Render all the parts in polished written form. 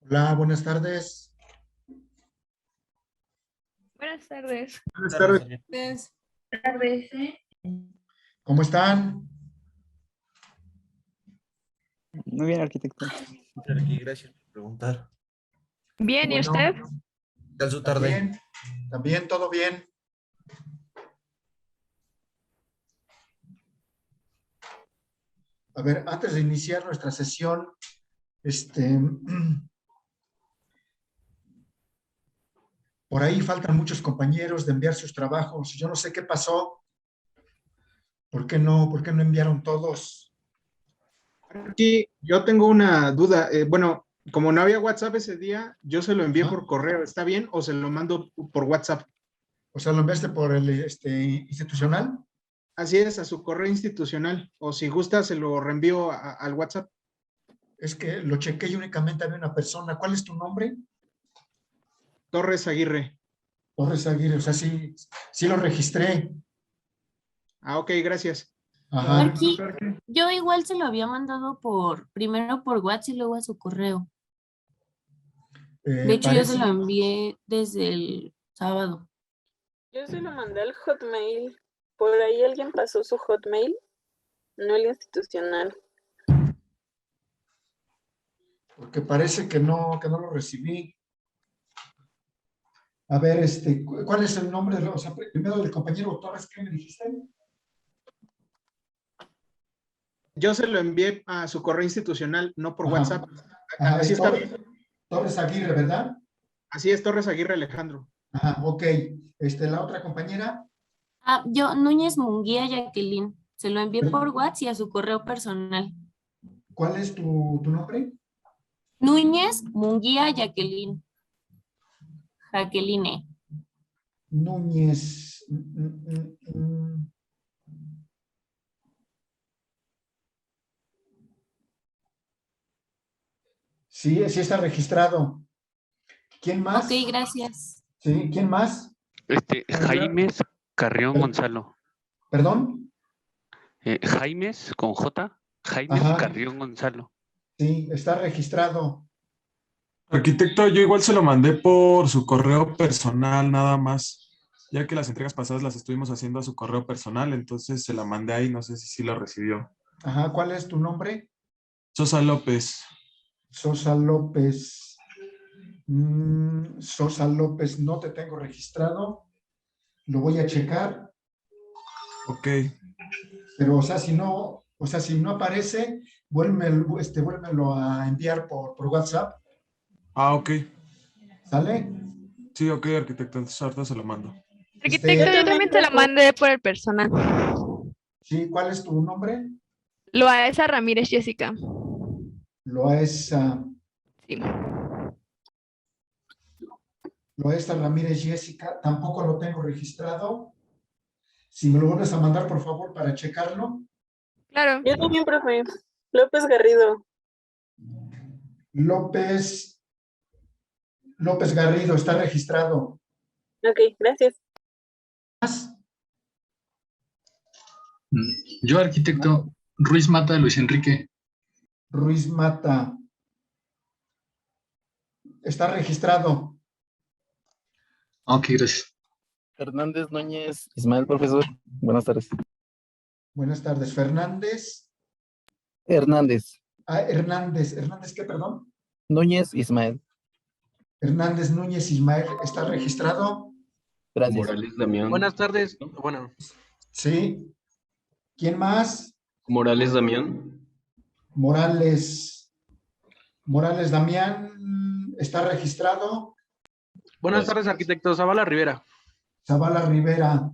Hola, buenas tardes. Buenas tardes. Buenas tardes. Buenas tardes. ¿Cómo están? Muy bien, arquitecto. Aquí, gracias por preguntar. Bien, ¿y Bueno, usted? ¿Qué tal su tarde? También, todo bien. A ver, antes de iniciar nuestra sesión, por ahí faltan muchos compañeros de enviar sus trabajos. Yo no sé qué pasó. ¿Por qué no enviaron todos? Aquí yo tengo una duda. Bueno, como no había WhatsApp ese día, yo se lo envié Ajá. por correo. ¿Está bien o se lo mando por WhatsApp? O sea, ¿lo enviaste por el institucional? Así es, a su correo institucional. O si gusta, se lo reenvío al WhatsApp. Es que lo chequé y únicamente había una persona. ¿Cuál es tu nombre? Torres Aguirre. Torres Aguirre. O sea, sí lo registré. Ah, ok, gracias. Ajá. Aquí, yo igual se lo había mandado primero por WhatsApp y luego a su correo. De hecho, yo se Parece. lo envié desde el sábado. Yo se lo mandé al Hotmail. Por ahí alguien pasó su Hotmail, no el institucional. Porque parece que no lo recibí. A ver, ¿cuál es el nombre o sea, primero del compañero Torres, ¿qué me dijiste? Yo se lo envié a su correo institucional, no por Ajá. WhatsApp. Ajá, Así es está Torres, bien. Torres Aguirre, ¿verdad? Así es, Torres Aguirre Alejandro. Ajá, ok. La otra compañera, Yo, Núñez Munguía Jacqueline. Se lo envié por WhatsApp y a su correo personal. ¿cuál es tu nombre? Núñez Munguía Jacqueline. Jacqueline. Núñez. Sí, sí está registrado. ¿Quién más? Ok, gracias. Sí, ¿quién más? Jaimes Carrión Gonzalo. ¿Perdón? Jaimes con J. Jaimes Ajá. Carrión Gonzalo. Sí, está registrado. Arquitecto, yo igual se lo mandé por su correo personal nada más, ya que las entregas pasadas las estuvimos haciendo a su correo personal, entonces se la mandé ahí, no sé si sí lo recibió. Ajá, ¿cuál es tu nombre? Sosa López. Sosa López. Sosa López, no te tengo registrado. Lo voy a checar. Ok, Pero, o sea, si no aparece, vuélvelo a enviar por WhatsApp. ok. ¿Sale? Sí, ok, arquitecto, entonces ahorita se lo mando. Arquitecto, yo también te la mandé por el personal. Sí, ¿cuál es tu nombre? Loaesa Ramírez Jessica. Loaesa Sí. Ramírez Jessica, tampoco lo tengo registrado. Si me lo vuelves a mandar, por favor, para checarlo. Claro. Yo también, profe. López Garrido. López Garrido, está registrado. Ok, gracias. ¿Más? Yo, arquitecto, Ruiz Mata Luis Enrique. Ruiz Mata. Está registrado. Ok, gracias. Hernández Núñez Ismael, profesor. Buenas tardes. Buenas tardes. Fernández. Hernández. Hernández. ¿Hernández qué, perdón? Núñez Ismael. Hernández Núñez Ismael, ¿está registrado? Gracias. Morales Damián. Buenas tardes. Bueno, Sí. ¿Quién más? Morales Damián. Morales Damián, ¿está registrado? buenas tardes, arquitecto. Zavala Rivera. Zavala Rivera,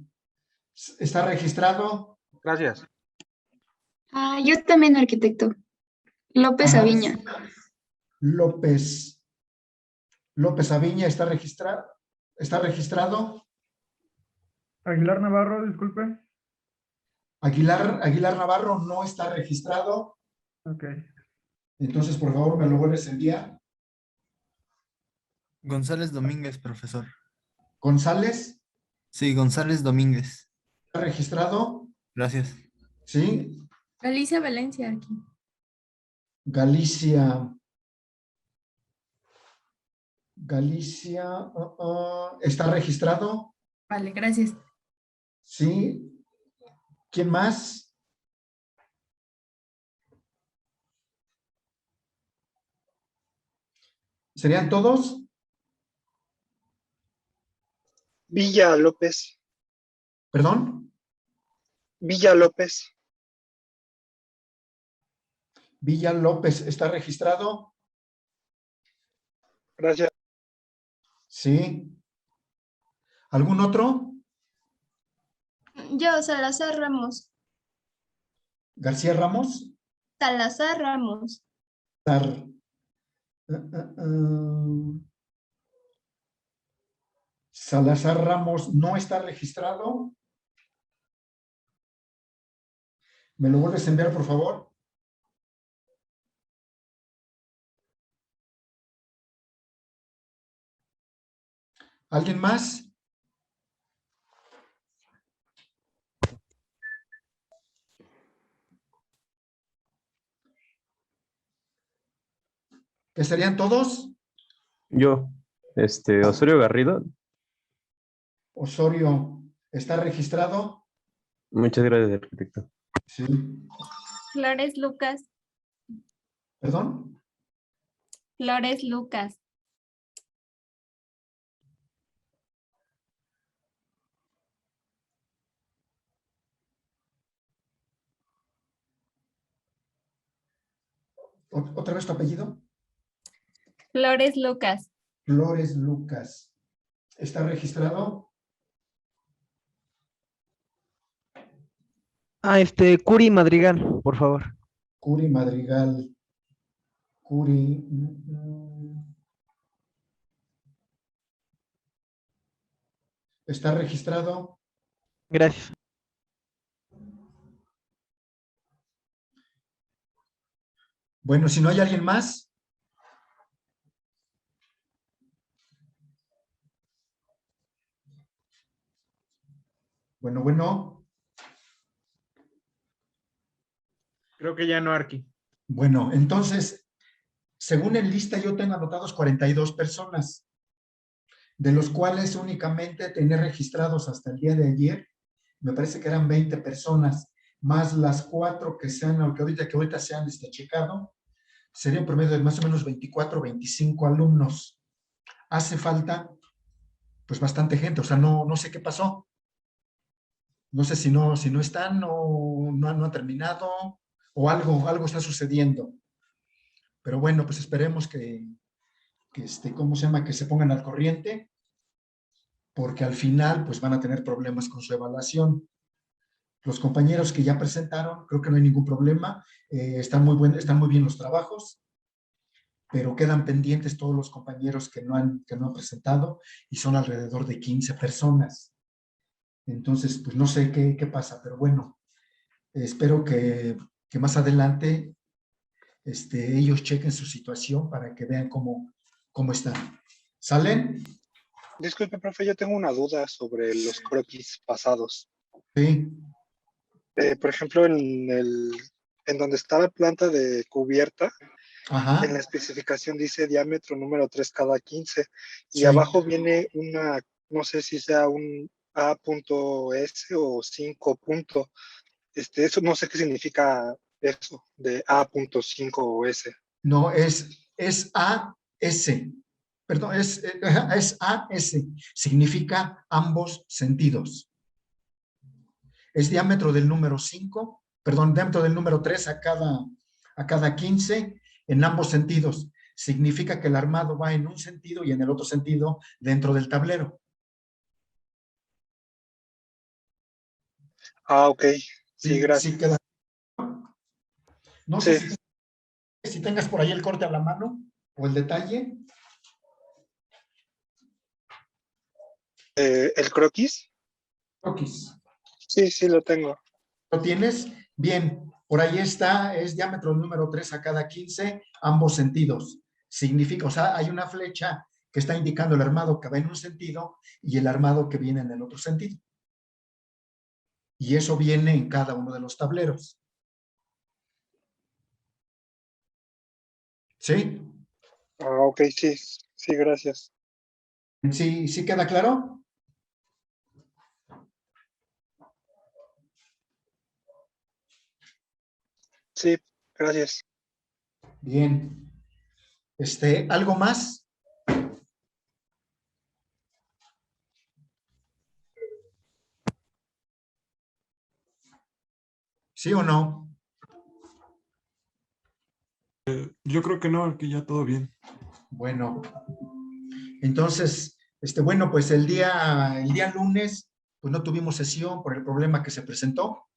¿está registrado? Gracias. Yo también, arquitecto. López Ajá. Aviña. López Aviña, ¿está registrado? ¿Está registrado? Aguilar Navarro, disculpe. Aguilar Navarro no está registrado. Ok. Entonces, por favor, me lo vuelves a enviar. González Domínguez, profesor. González, Sí, González Domínguez. ¿está registrado? Gracias. Sí. Galicia Valencia aquí. Galicia Galicia, ¿está registrado? Vale, gracias. Sí. ¿Quién más? ¿Serían todos? Villa López. ¿Perdón? Villa López. Villa López, ¿está registrado? Gracias. Sí. ¿Algún otro? Yo, Salazar Ramos. ¿García Ramos? Salazar Ramos. Salazar Ramos no está registrado. ¿Me lo vuelves a enviar, por favor? ¿Alguien más? ¿Qué serían todos? Yo, Osorio Garrido. Osorio, ¿está registrado? Muchas gracias, arquitecto. Sí. Flores Lucas. ¿Perdón? Flores Lucas. ¿Otra vez tu apellido? Flores Lucas. Flores Lucas. ¿Está registrado? Curi Madrigal, por favor. Curi Madrigal. Curi. ¿Está registrado? Gracias. Bueno, si no hay alguien más. Bueno. Creo que ya no, Arqui. Bueno, entonces, según en lista yo tengo anotados 42 personas, de los cuales únicamente tenía registrados hasta el día de ayer, me parece que eran 20 personas, más las 4 que ahorita se han checado, sería un promedio de más o menos 24 o 25 alumnos. Hace falta, pues, bastante gente, o sea, no sé qué pasó. No sé si no están o no han terminado o algo está sucediendo. Pero bueno, pues esperemos que ¿cómo se llama? Que se pongan al corriente, porque al final pues van a tener problemas con su evaluación. Los compañeros que ya presentaron, creo que no hay ningún problema, están muy bien los trabajos, pero quedan pendientes todos los compañeros que no han presentado y son alrededor de 15 personas. Entonces, pues no sé qué pasa, pero bueno, espero que más adelante ellos chequen su situación para que vean cómo están. ¿Salen? Disculpe, profe, yo tengo una duda sobre los croquis pasados. Sí. Por ejemplo, en donde está la planta de cubierta, Ajá. en la especificación dice diámetro número 3 cada 15 y Sí. abajo viene una, no sé si sea un A.S o 5 punto. Eso no sé qué significa eso de A.5 o S. No, es AS. Perdón, es AS. Significa ambos sentidos. Es diámetro del número 5, perdón, diámetro del número 3 a cada 15 en ambos sentidos. Significa que el armado va en un sentido y en el otro sentido dentro del tablero. Ok. Sí, gracias. Sí queda. No sé si tengas por ahí el corte a la mano o el detalle. ¿El croquis? Croquis. Sí, lo tengo. ¿Lo tienes? Bien, por ahí está, es diámetro número 3 a cada 15, ambos sentidos. Significa, o sea, hay una flecha que está indicando el armado que va en un sentido y el armado que viene en el otro sentido. Y eso viene en cada uno de los tableros. ¿Sí? Ok, sí. Sí, gracias. ¿Sí, sí queda claro? Sí, gracias. Bien. ¿Algo más? ¿Sí o no? Yo creo que no, aquí ya todo bien. Bueno, entonces, bueno, pues el día lunes, pues no tuvimos sesión por el problema que se presentó,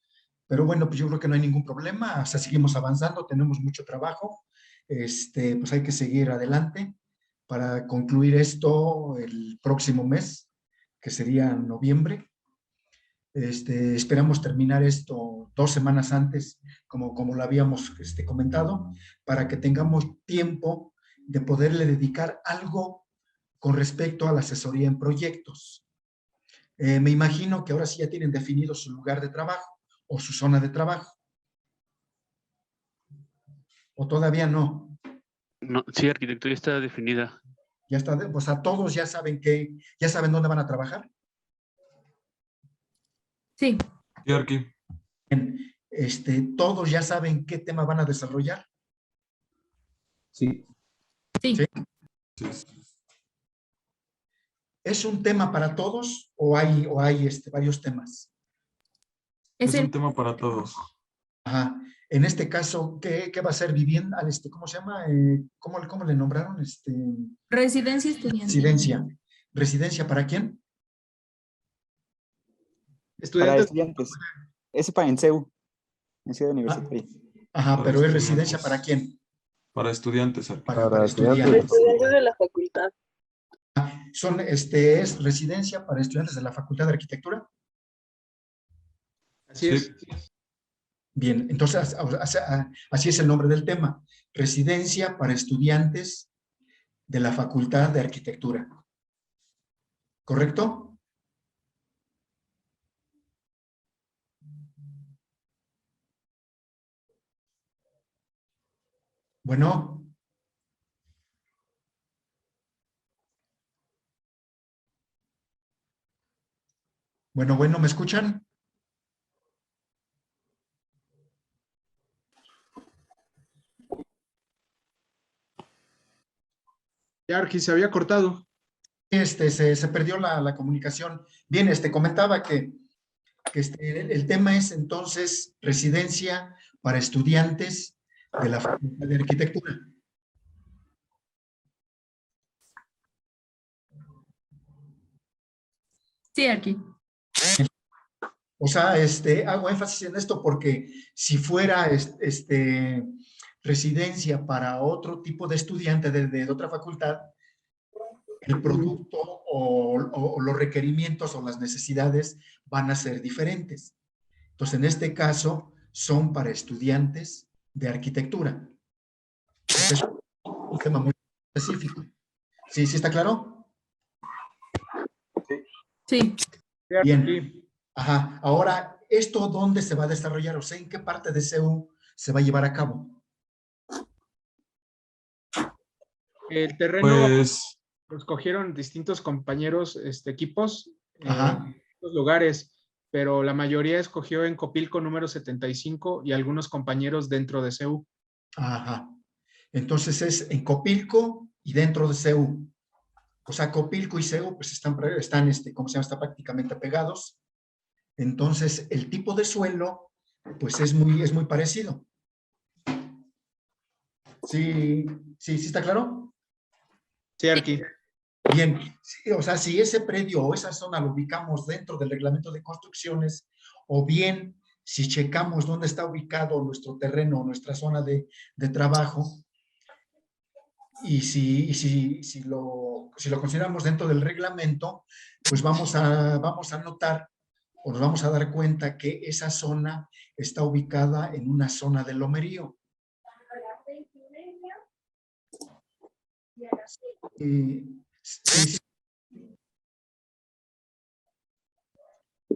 pero bueno, pues yo creo que no hay ningún problema, o sea, seguimos avanzando, tenemos mucho trabajo, pues hay que seguir adelante para concluir esto el próximo mes, que sería noviembre. Esperamos terminar esto 2 semanas antes, como lo habíamos comentado, para que tengamos tiempo de poderle dedicar algo con respecto a la asesoría en proyectos. Me imagino que ahora sí ya tienen definido su lugar de trabajo o su zona de trabajo. ¿O todavía no? No, sí, arquitecto, ya está definida. Ya está, o sea, todos ya saben dónde van a trabajar. Sí. Y aquí. Bien, todos ya saben qué tema van a desarrollar. Sí. Sí. ¿Sí? ¿Es un tema para todos o hay varios temas? Es un tema para todos. Ajá. En este caso, ¿qué va a ser vivienda? ¿Cómo se llama? ¿Cómo le nombraron? Residencia estudiantil. Residencia. ¿Residencia para quién? Estudiantes. Para estudiantes. Ese para en CEU, en Ciudad Universitaria. Ajá, Para pero ¿es estudiantes. residencia para quién? Para estudiantes. Para estudiantes. Para estudiantes de la facultad. ¿Es residencia para estudiantes de la Facultad de Arquitectura? Así es. Bien, entonces así es el nombre del tema. Residencia para estudiantes de la Facultad de Arquitectura. ¿Correcto? Bueno. Bueno, ¿me escuchan? Ya, Arqui, se había cortado. Se perdió la comunicación. Bien, comentaba que el tema es entonces residencia para estudiantes de la Facultad de Arquitectura. Sí, aquí. O sea, hago énfasis en esto porque si fuera residencia para otro tipo de estudiante de otra facultad, el producto o los requerimientos o las necesidades van a ser diferentes. Entonces, en este caso, son para estudiantes de arquitectura. Es un tema muy específico. ¿Sí está claro? Sí. Bien. Ajá. Ahora, ¿esto dónde se va a desarrollar? O sea, ¿en qué parte de CEU se va a llevar a cabo? El terreno lo escogieron distintos compañeros, equipos, en distintos lugares, pero la mayoría escogió en Copilco número 75 y algunos compañeros dentro de CEU. Ajá. Entonces es en Copilco y dentro de CEU. O sea, Copilco y CEU pues están ¿cómo se llama? Están prácticamente pegados. Entonces, el tipo de suelo pues es muy parecido. ¿Sí está claro? Sí, Arqui. Bien, sí, o sea, si ese predio o esa zona lo ubicamos dentro del reglamento de construcciones, o bien si checamos dónde está ubicado nuestro terreno, nuestra zona de trabajo, y si lo consideramos dentro del reglamento, pues vamos a notar o nos vamos a dar cuenta que esa zona está ubicada en una zona de lomerío.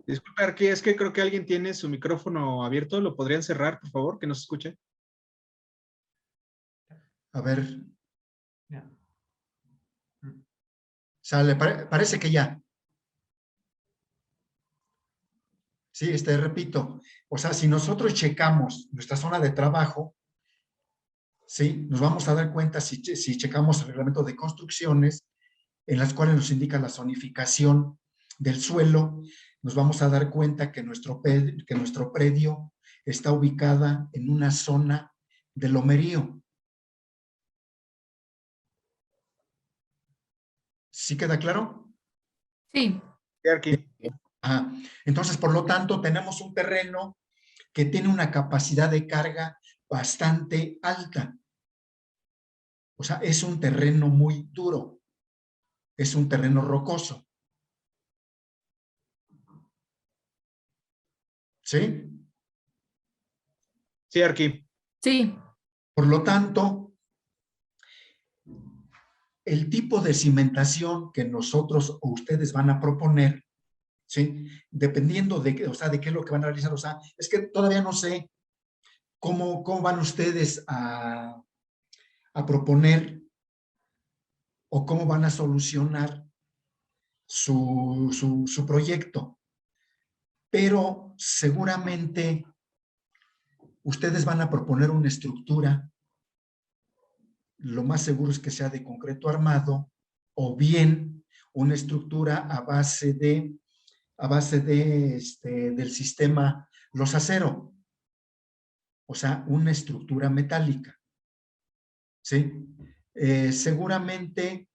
Disculpe, Arqui, es que creo que alguien tiene su micrófono abierto. ¿Lo podrían cerrar, por favor, que no se escuche? A ver. Sale, parece que ya. Sí, repito, o sea, si nosotros checamos nuestra zona de trabajo, sí, nos vamos a dar cuenta si checamos el reglamento de construcciones, en las cuales nos indica la zonificación del suelo, nos vamos a dar cuenta que nuestro predio está ubicada en una zona de lomerío. ¿Sí queda claro? Sí. Ajá. Entonces, por lo tanto, tenemos un terreno que tiene una capacidad de carga bastante alta. O sea, es un terreno muy duro. Es un terreno rocoso. ¿Sí? Sí, Arqui. Sí. Por lo tanto, el tipo de cimentación que nosotros o ustedes van a proponer, ¿sí? Dependiendo de qué, o sea, de qué es lo que van a realizar, o sea, es que todavía no sé cómo van ustedes a proponer o cómo van a solucionar su proyecto. Pero seguramente ustedes van a proponer una estructura, lo más seguro es que sea de concreto armado, o bien una estructura a base del sistema losacero, o sea, una estructura metálica, ¿sí? Seguramente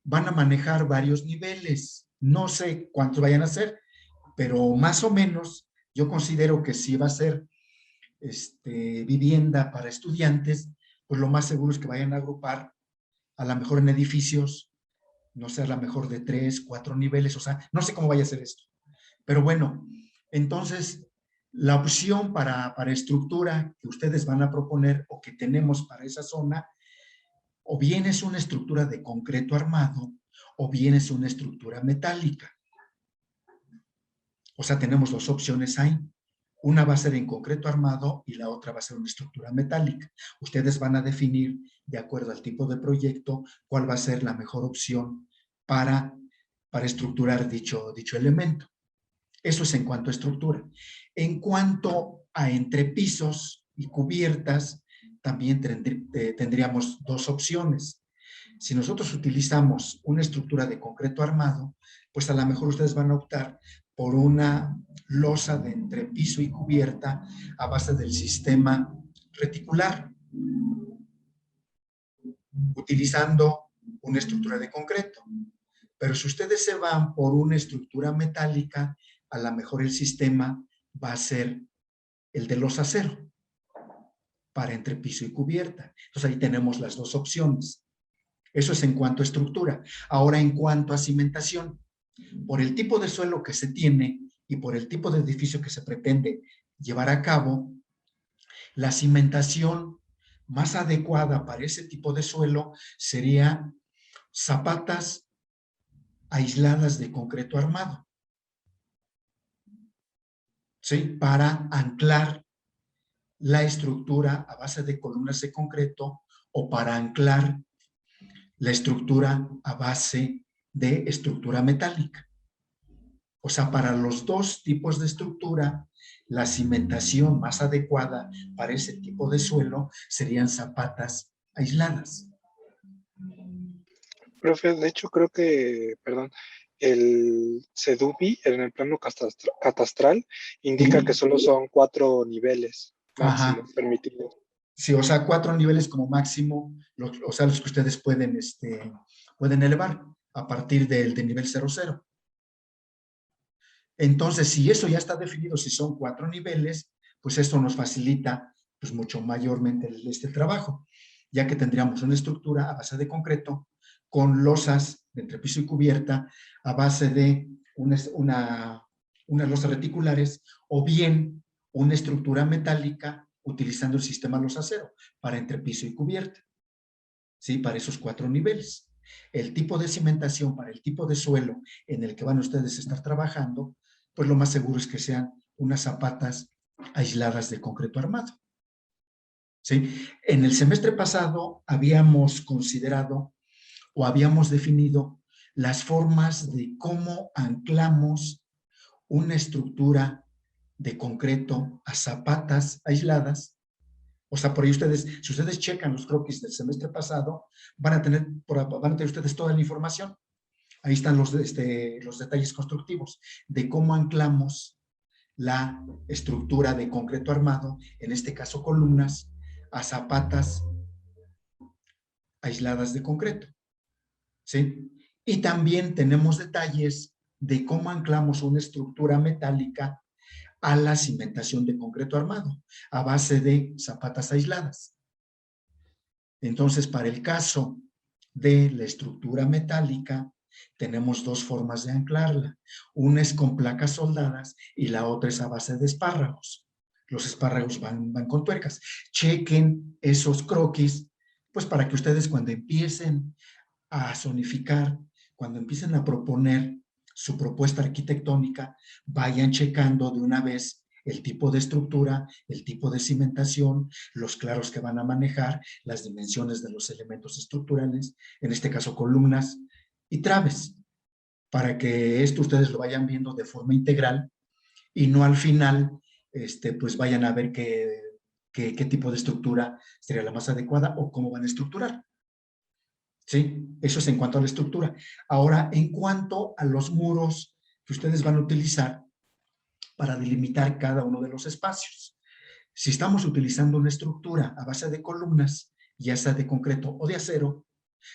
van a manejar varios niveles, no sé cuántos vayan a ser, pero más o menos yo considero que si va a ser vivienda para estudiantes, pues lo más seguro es que vayan a agrupar a lo mejor en edificios, no sé, a lo mejor de 3, 4 niveles, o sea, no sé cómo vaya a ser esto. Pero bueno, entonces, la opción para estructura que ustedes van a proponer o que tenemos para esa zona, o bien es una estructura de concreto armado, o bien es una estructura metálica. O sea, tenemos dos opciones ahí. Una va a ser en concreto armado y la otra va a ser una estructura metálica. Ustedes van a definir, de acuerdo al tipo de proyecto, cuál va a ser la mejor opción para estructurar dicho elemento. Eso es en cuanto a estructura. En cuanto a entrepisos y cubiertas, también tendríamos dos opciones. Si nosotros utilizamos una estructura de concreto armado, pues a lo mejor ustedes van a optar por una losa de entrepiso y cubierta a base del sistema reticular, utilizando una estructura de concreto. Pero si ustedes se van por una estructura metálica, a lo mejor el sistema va a ser el de losacero para entrepiso y cubierta. Entonces ahí tenemos las dos opciones. Eso es en cuanto a estructura. Ahora, en cuanto a cimentación, por el tipo de suelo que se tiene y por el tipo de edificio que se pretende llevar a cabo, la cimentación más adecuada para ese tipo de suelo sería zapatas aisladas de concreto armado, ¿sí? Para anclar la estructura a base de columnas de concreto o para anclar la estructura a base de estructura metálica. O sea, para los dos tipos de estructura, la cimentación más adecuada para ese tipo de suelo serían zapatas aisladas. Profe, de hecho creo que, perdón, el CEDUBI en el plano catastral indica que solo son 4 niveles máximos permitidos. Sí, o sea, 4 niveles como máximo, o sea, los que ustedes pueden elevar a partir del nivel 00. Entonces, si eso ya está definido, si son 4 niveles, pues esto nos facilita pues mucho mayormente este trabajo, ya que tendríamos una estructura a base de concreto con losas de entrepiso y cubierta a base de unas losas reticulares o bien una estructura metálica utilizando el sistema losacero para entrepiso y cubierta, ¿sí? Para esos 4 niveles. El tipo de cimentación para el tipo de suelo en el que van ustedes a estar trabajando, pues lo más seguro es que sean unas zapatas aisladas de concreto armado, ¿sí? En el semestre pasado habíamos considerado o habíamos definido las formas de cómo anclamos una estructura de concreto a zapatas aisladas. O sea, por ahí ustedes, si ustedes checan los croquis del semestre pasado, van a tener ustedes toda la información. Ahí están los detalles constructivos de cómo anclamos la estructura de concreto armado, en este caso columnas, a zapatas aisladas de concreto. ¿Sí? Y también tenemos detalles de cómo anclamos una estructura metálica a la cimentación de concreto armado, a base de zapatas aisladas. Entonces, para el caso de la estructura metálica, tenemos dos formas de anclarla. Una es con placas soldadas y la otra es a base de espárragos. Los espárragos van con tuercas. Chequen esos croquis, pues para que ustedes cuando empiecen a zonificar, cuando empiecen a proponer su propuesta arquitectónica, vayan checando de una vez el tipo de estructura, el tipo de cimentación, los claros que van a manejar, las dimensiones de los elementos estructurales, en este caso columnas y traves, para que esto ustedes lo vayan viendo de forma integral y no al final pues vayan a ver qué tipo de estructura sería la más adecuada o cómo van a estructurar. ¿Sí? Eso es en cuanto a la estructura. Ahora, en cuanto a los muros que ustedes van a utilizar para delimitar cada uno de los espacios. Si estamos utilizando una estructura a base de columnas, ya sea de concreto o de acero,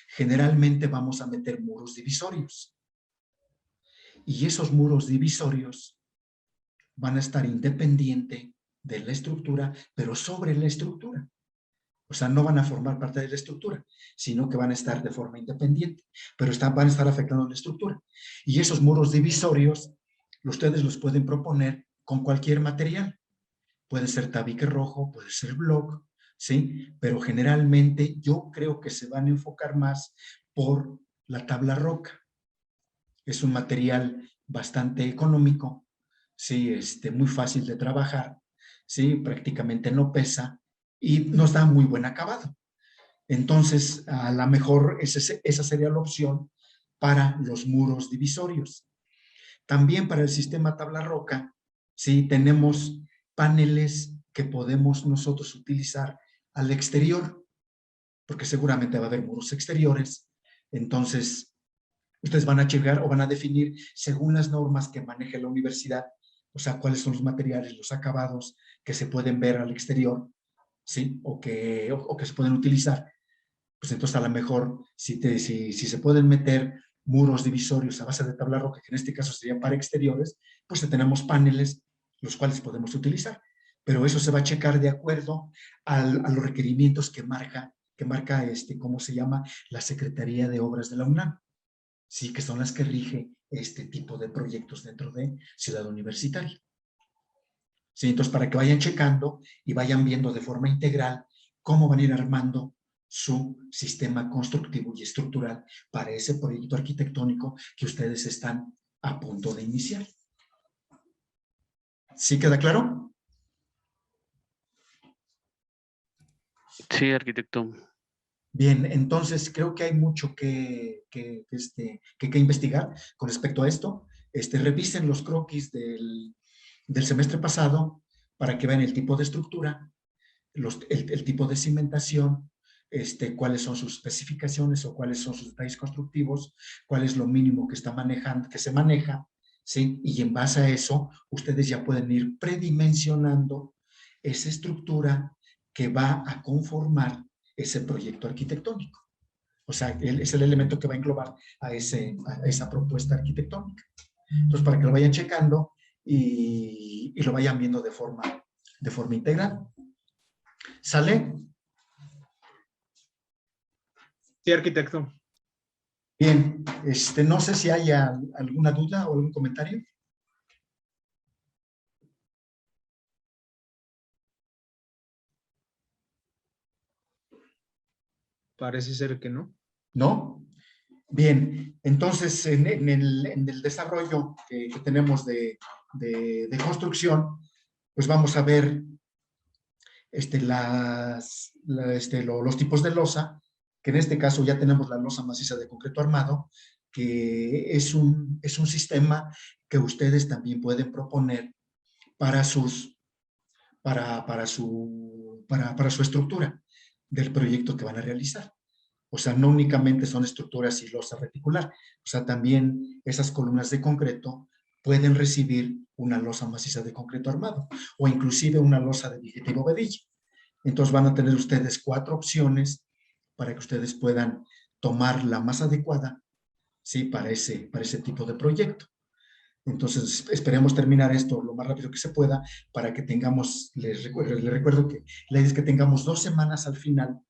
generalmente vamos a meter muros divisorios. Y esos muros divisorios van a estar independiente de la estructura, pero sobre la estructura. O sea, no van a formar parte de la estructura, sino que van a estar de forma independiente, pero van a estar afectando la estructura. Y esos muros divisorios, ustedes los pueden proponer con cualquier material. Puede ser tabique rojo, puede ser block, ¿sí? Pero generalmente yo creo que se van a enfocar más por la tabla roca. Es un material bastante económico, ¿sí? Muy fácil de trabajar, ¿sí? Prácticamente no pesa y nos da muy buen acabado. Entonces, a lo mejor esa sería la opción para los muros divisorios. También para el sistema tabla roca, ¿sí? Tenemos paneles que podemos nosotros utilizar al exterior, porque seguramente va a haber muros exteriores. Entonces, ustedes van a checar o van a definir según las normas que maneje la universidad, o sea, cuáles son los materiales, los acabados que se pueden ver al exterior, ¿sí? O que se pueden utilizar. Pues entonces a lo mejor si se pueden meter muros divisorios a base de tabla roca, que en este caso serían para exteriores, pues tenemos paneles los cuales podemos utilizar. Pero eso se va a checar de acuerdo a los requerimientos que marca ¿cómo se llama? La Secretaría de Obras de la UNAM. Sí, que son las que rige este tipo de proyectos dentro de Ciudad Universitaria. Sí, entonces para que vayan checando y vayan viendo de forma integral cómo van a ir armando su sistema constructivo y estructural para ese proyecto arquitectónico que ustedes están a punto de iniciar. ¿Sí queda claro? Sí, arquitecto. Bien, entonces creo que hay mucho que investigar con respecto a esto. Revisen los croquis del semestre pasado para que vean el tipo de estructura, el tipo de cimentación, cuáles son sus especificaciones o cuáles son sus detalles constructivos, cuál es lo mínimo que se maneja, ¿sí? Y en base a eso, ustedes ya pueden ir predimensionando esa estructura que va a conformar ese proyecto arquitectónico. O sea, es el elemento que va a englobar a esa propuesta arquitectónica. Entonces, para que lo vayan checando y lo vayan viendo de forma integral. ¿Sale? Sí, arquitecto. Bien, no sé si haya alguna duda o algún comentario. Parece ser que no. ¿No? Bien, entonces en el desarrollo que tenemos de construcción, pues vamos a ver los tipos de losa, que en este caso ya tenemos la losa maciza de concreto armado, que es un sistema que ustedes también pueden proponer para su estructura del proyecto que van a realizar. O sea, no únicamente son estructuras y losa reticular, o sea, también esas columnas de concreto pueden recibir una losa maciza de concreto armado o inclusive una losa de Vigueta y Bovedilla. Entonces van a tener ustedes 4 opciones para que ustedes puedan tomar la más adecuada, ¿sí? para ese tipo de proyecto. Entonces, esperemos terminar esto lo más rápido que se pueda para que tengamos, les recuerdo que la idea es que tengamos 2 semanas al final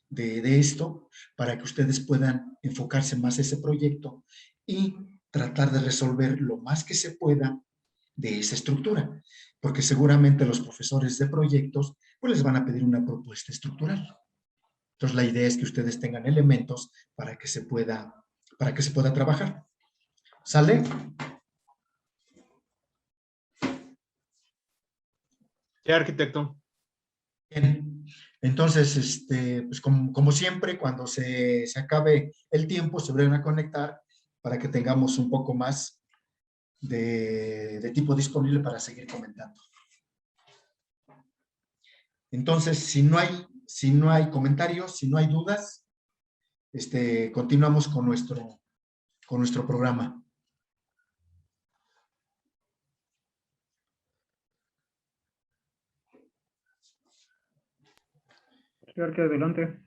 de esto para que ustedes puedan enfocarse más en ese proyecto y tratar de resolver lo más que se pueda de esa estructura, porque seguramente los profesores de proyectos pues les van a pedir una propuesta estructural. Entonces, la idea es que ustedes tengan elementos para que se pueda trabajar. ¿Sale? Sí, arquitecto. Bien. Entonces, pues como siempre, cuando se acabe el tiempo, se vuelven a conectar para que tengamos un poco más de tiempo disponible para seguir comentando. Entonces, si no hay comentarios, si no hay dudas, continuamos con nuestro programa. Adelante.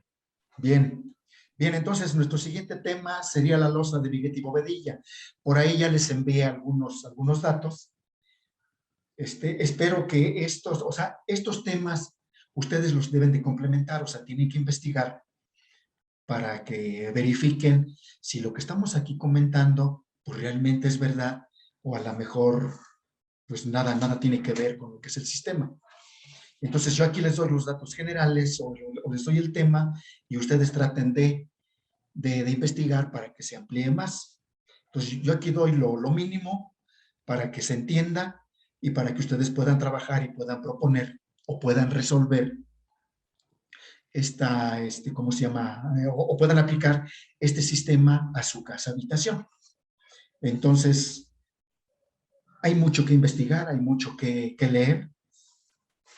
Bien, entonces nuestro siguiente tema sería la losa de Vigueta y Bovedilla. Por ahí ya les envié algunos datos. Espero que estos temas ustedes los deben de complementar, o sea, tienen que investigar para que verifiquen si lo que estamos aquí comentando pues realmente es verdad o a lo mejor pues nada tiene que ver con lo que es el sistema. Entonces yo aquí les doy los datos generales o les doy el tema y ustedes traten de investigar para que se amplíe más. Entonces yo aquí doy lo mínimo para que se entienda y para que ustedes puedan trabajar y puedan proponer o puedan resolver ¿cómo se llama? O puedan aplicar este sistema a su casa habitación. Entonces, hay mucho que investigar, hay mucho que leer,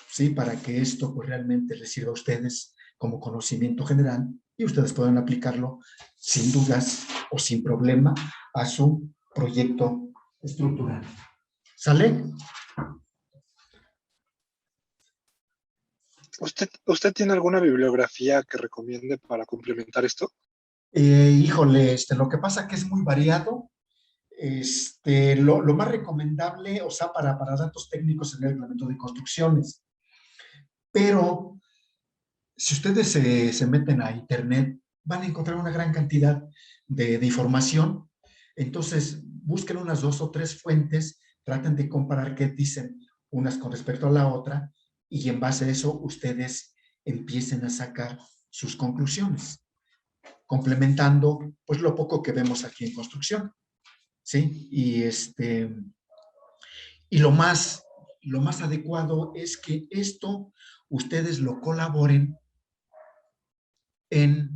¿sí? Para que esto pues, realmente les sirva a ustedes como conocimiento general y ustedes puedan aplicarlo sin dudas o sin problema a su proyecto estructural. ¿Sale? ¿Usted tiene alguna bibliografía que recomiende para complementar esto? Híjole, lo que pasa que es muy variado. Lo más recomendable, o sea, para datos técnicos en el reglamento de construcciones. Pero si ustedes se meten a internet, van a encontrar una gran cantidad de información. Entonces, busquen unas 2 o 3 fuentes, traten de comparar qué dicen unas con respecto a la otra y en base a eso ustedes empiecen a sacar sus conclusiones, complementando pues lo poco que vemos aquí en construcción. ¿Sí? Y lo más adecuado es que esto ustedes lo colaboren en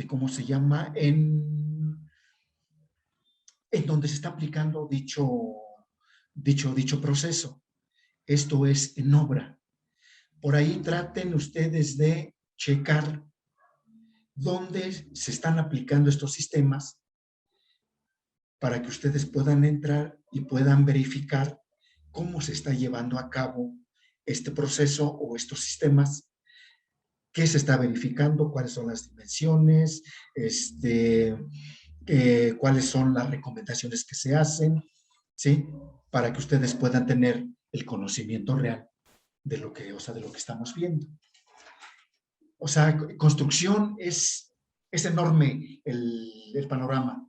¿cómo se llama? En donde se está aplicando dicho proceso. Esto es en obra. Por ahí traten ustedes de checar dónde se están aplicando estos sistemas para que ustedes puedan entrar y puedan verificar cómo se está llevando a cabo este proceso o estos sistemas, qué se está verificando, cuáles son las dimensiones, cuáles son las recomendaciones que se hacen, ¿sí? Para que ustedes puedan tener el conocimiento real de lo que estamos viendo. O sea, construcción es enorme el panorama.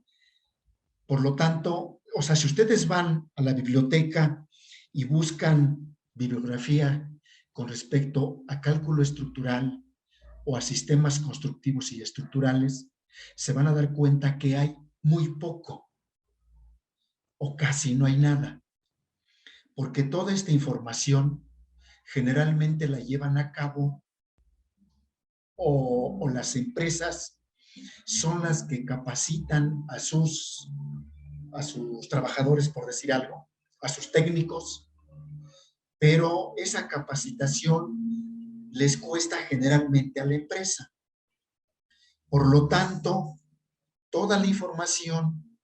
Por lo tanto, o sea, si ustedes van a la biblioteca y buscan bibliografía con respecto a cálculo estructural o a sistemas constructivos y estructurales, se van a dar cuenta que hay muy poco o casi no hay nada. Porque toda esta información generalmente la llevan a cabo o las empresas son las que capacitan a sus trabajadores, por decir algo, a sus técnicos, pero esa capacitación les cuesta generalmente a la empresa. Por lo tanto, toda la información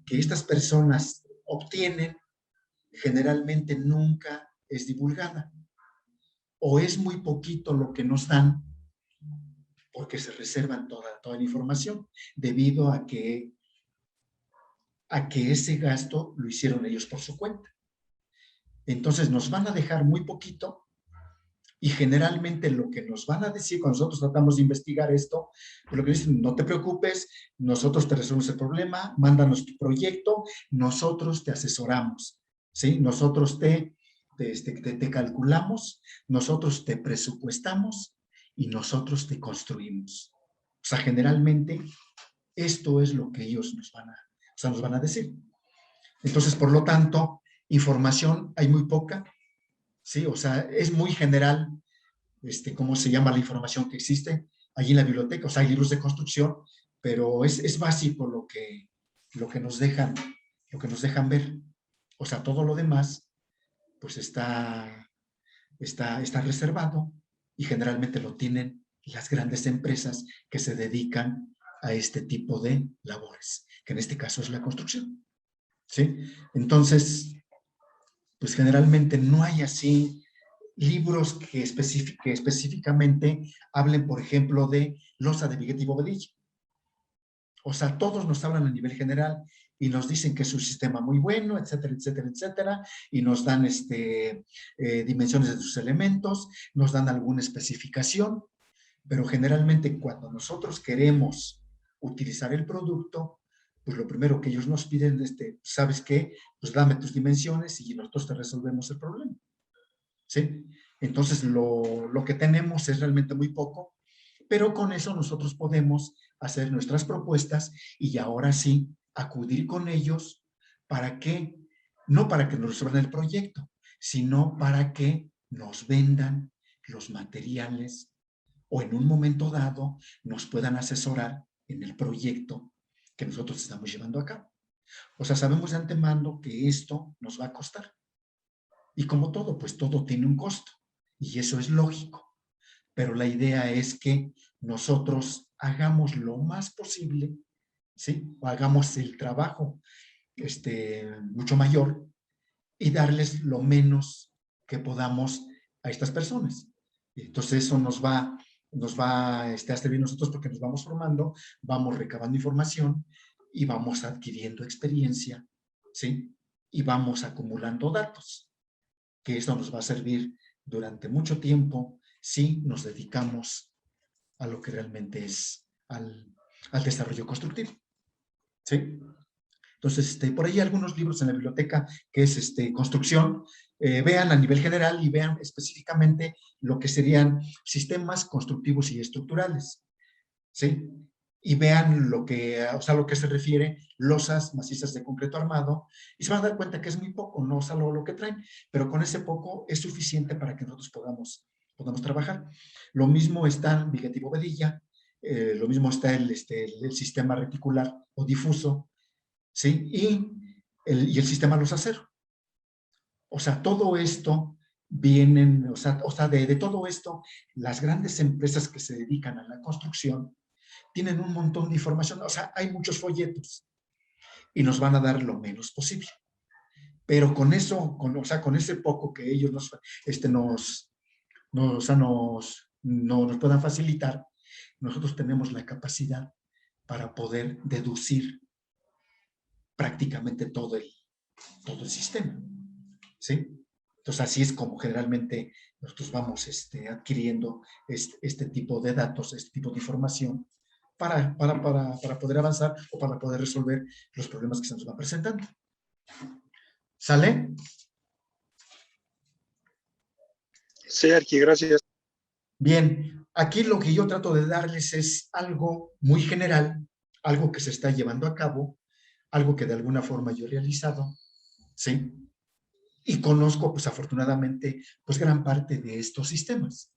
que estas personas obtienen generalmente nunca es divulgada, o es muy poquito lo que nos dan porque se reservan toda la información debido a que ese gasto lo hicieron ellos por su cuenta. Entonces nos van a dejar muy poquito y generalmente lo que nos van a decir cuando nosotros tratamos de investigar esto, pues lo que dicen, no te preocupes, nosotros te resolvemos el problema, mándanos tu proyecto, nosotros te asesoramos, ¿sí? Nosotros te calculamos, nosotros te presupuestamos y nosotros te construimos. O sea, generalmente esto es lo que ellos nos van a decir. Entonces, por lo tanto, información hay muy poca, ¿sí? O sea, es muy general, ¿cómo se llama la información que existe? Allí en la biblioteca, o sea, hay libros de construcción, pero es básico lo que nos dejan ver. O sea, todo lo demás, pues está reservado y generalmente lo tienen las grandes empresas que se dedican a este tipo de labores, que en este caso es la construcción, ¿sí? Entonces, pues generalmente no hay así libros que específicamente hablen, por ejemplo, de losa de Viguet y Bovedilla. O sea, todos nos hablan a nivel general y nos dicen que es un sistema muy bueno, etcétera, etcétera, etcétera, y nos dan dimensiones de sus elementos, nos dan alguna especificación, pero generalmente cuando nosotros queremos utilizar el producto, pues lo primero que ellos nos piden es, ¿sabes qué? Pues dame tus dimensiones y nosotros te resolvemos el problema, ¿sí? Entonces lo que tenemos es realmente muy poco, pero con eso nosotros podemos hacer nuestras propuestas y ahora sí acudir con ellos para que, no para que nos resuelvan el proyecto, sino para que nos vendan los materiales o en un momento dado nos puedan asesorar en el proyecto que nosotros estamos llevando a cabo. O sea, sabemos de antemano que esto nos va a costar. Y como todo, pues todo tiene un costo. Y eso es lógico. Pero la idea es que nosotros hagamos lo más posible, ¿sí? O hagamos el trabajo mucho mayor y darles lo menos que podamos a estas personas. Entonces eso nos va a servir nosotros porque nos vamos formando, vamos recabando información y vamos adquiriendo experiencia, ¿sí? Y vamos acumulando datos, que esto nos va a servir durante mucho tiempo si nos dedicamos a lo que realmente es al desarrollo constructivo, ¿sí? Entonces, por ahí hay algunos libros en la biblioteca que es construcción. Vean a nivel general y vean específicamente lo que serían sistemas constructivos y estructurales, ¿sí? Y vean lo que se refiere losas macizas de concreto armado y se van a dar cuenta que es muy poco, no solo lo que traen, pero con ese poco es suficiente para que nosotros podamos trabajar. Lo mismo está en Viguet y Bovedilla, lo mismo está el sistema reticular o difuso, ¿sí? Y el sistema luz acero. O sea, todo esto vienen, de todo esto, las grandes empresas que se dedican a la construcción tienen un montón de información, o sea, hay muchos folletos y nos van a dar lo menos posible. Pero con eso, con ese poco que ellos nos puedan facilitar, nosotros tenemos la capacidad para poder deducir prácticamente todo el sistema, ¿sí? Entonces, así es como generalmente nosotros vamos adquiriendo este tipo de datos, este tipo de información para poder avanzar o para poder resolver los problemas que se nos van presentando. ¿Sale? Sí, Arqui, gracias. Bien, aquí lo que yo trato de darles es algo muy general, algo que se está llevando a cabo, algo que de alguna forma yo he realizado, ¿sí? Y conozco, pues afortunadamente, pues gran parte de estos sistemas.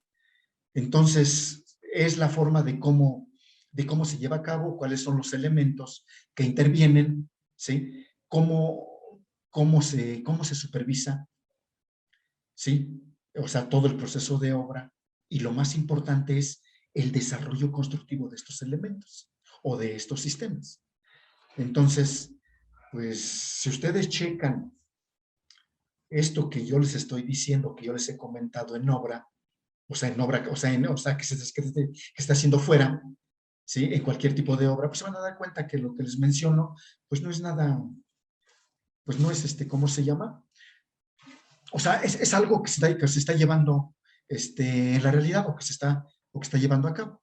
Entonces, es la forma de cómo de cómo se lleva a cabo, cuáles son los elementos que intervienen, ¿sí? Cómo se supervisa, ¿sí? O sea, todo el proceso de obra. Y lo más importante es el desarrollo constructivo de estos elementos o de estos sistemas. Entonces, pues, si ustedes checan esto que yo les estoy diciendo, que yo les he comentado en obra, que está haciendo fuera, ¿sí? En cualquier tipo de obra, pues se van a dar cuenta que lo que les menciono, pues no es nada, pues no es ¿cómo se llama? O sea, es algo que se está llevando en la realidad o que se está llevando a cabo.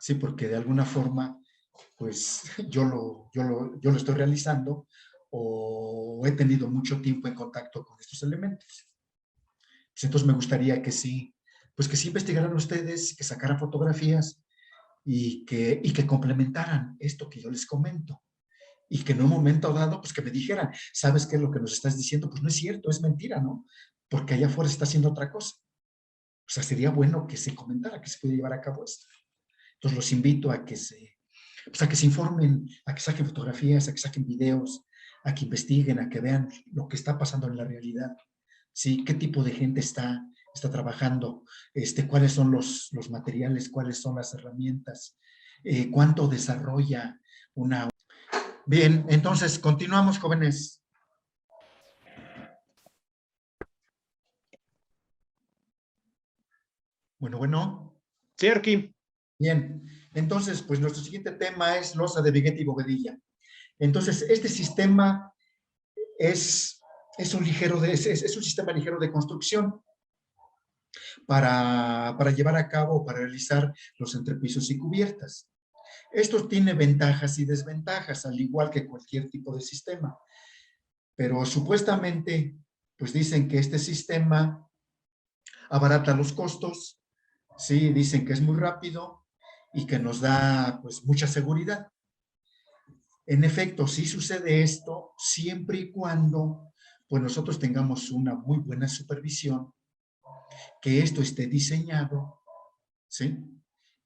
Sí, porque de alguna forma, pues yo lo estoy realizando o he tenido mucho tiempo en contacto con estos elementos. Pues entonces me gustaría que sí, pues que sí investigaran ustedes, que sacaran fotografías y que complementaran esto que yo les comento. Y que en un momento dado, pues que me dijeran, ¿sabes qué es lo que nos estás diciendo? Pues no es cierto, es mentira, ¿no? Porque allá afuera se está haciendo otra cosa. O sea, sería bueno que se comentara, que se puede llevar a cabo esto. Entonces los invito a que se informen, a que saquen fotografías, a que saquen videos, a que investiguen, a que vean lo que está pasando en la realidad. ¿Sí? ¿Qué tipo de gente está trabajando? ¿Cuáles son los materiales? ¿Cuáles son las herramientas? ¿Cuánto desarrolla una... Bien, entonces, continuamos, jóvenes. Bueno. Sí, Arqui. Bien, entonces, pues nuestro siguiente tema es losa de vigueta y bovedilla. Entonces, este sistema es un sistema ligero de construcción para llevar a cabo, para realizar los entrepisos y cubiertas. Esto tiene ventajas y desventajas, al igual que cualquier tipo de sistema. Pero supuestamente, pues dicen que este sistema abarata los costos, sí, dicen que es muy rápido y que nos da, pues, mucha seguridad. En efecto, sí sucede esto siempre y cuando, pues, nosotros tengamos una muy buena supervisión, que esto esté diseñado, ¿sí?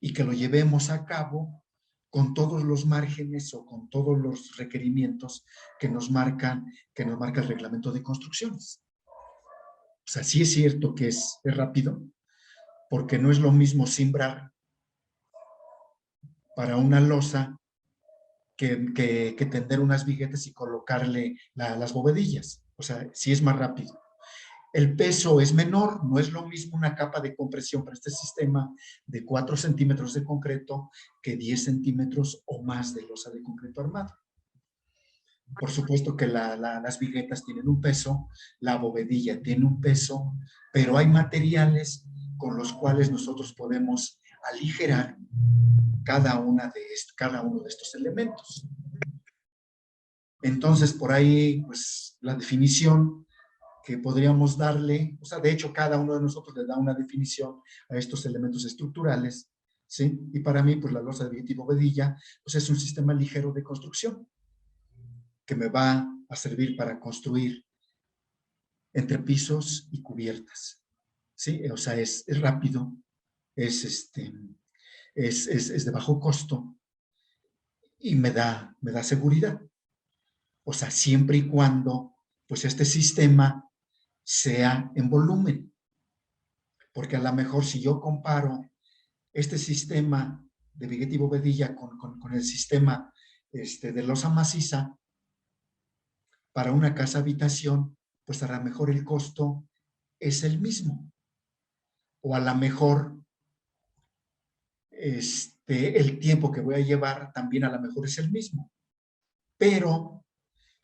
Y que lo llevemos a cabo con todos los márgenes o con todos los requerimientos que nos marca el reglamento de construcciones. O sea, sí es cierto que es rápido, porque no es lo mismo cimbrar para una losa que tender unas viguetas y colocarle las bovedillas. O sea, sí es más rápido. El peso es menor, no es lo mismo una capa de compresión para este sistema de 4 centímetros de concreto que 10 centímetros o más de losa de concreto armado. Por supuesto que las viguetas tienen un peso, la bovedilla tiene un peso, pero hay materiales con los cuales nosotros podemos aligerar cada uno de estos elementos. Entonces, por ahí, pues, la definición que podríamos darle, o sea, de hecho, cada uno de nosotros le da una definición a estos elementos estructurales, ¿sí? Y para mí, pues, la losa de vigueta y bovedilla, pues, es un sistema ligero de construcción que me va a servir para construir entrepisos y cubiertas, ¿sí? O sea, es rápido, es de bajo costo y me da seguridad. O sea, siempre y cuando, pues, este sistema sea en volumen. Porque a lo mejor si yo comparo este sistema de vigueta y bovedilla con el sistema de losa maciza, para una casa habitación, pues a lo mejor el costo es el mismo. O a lo mejor el tiempo que voy a llevar también a lo mejor es el mismo. Pero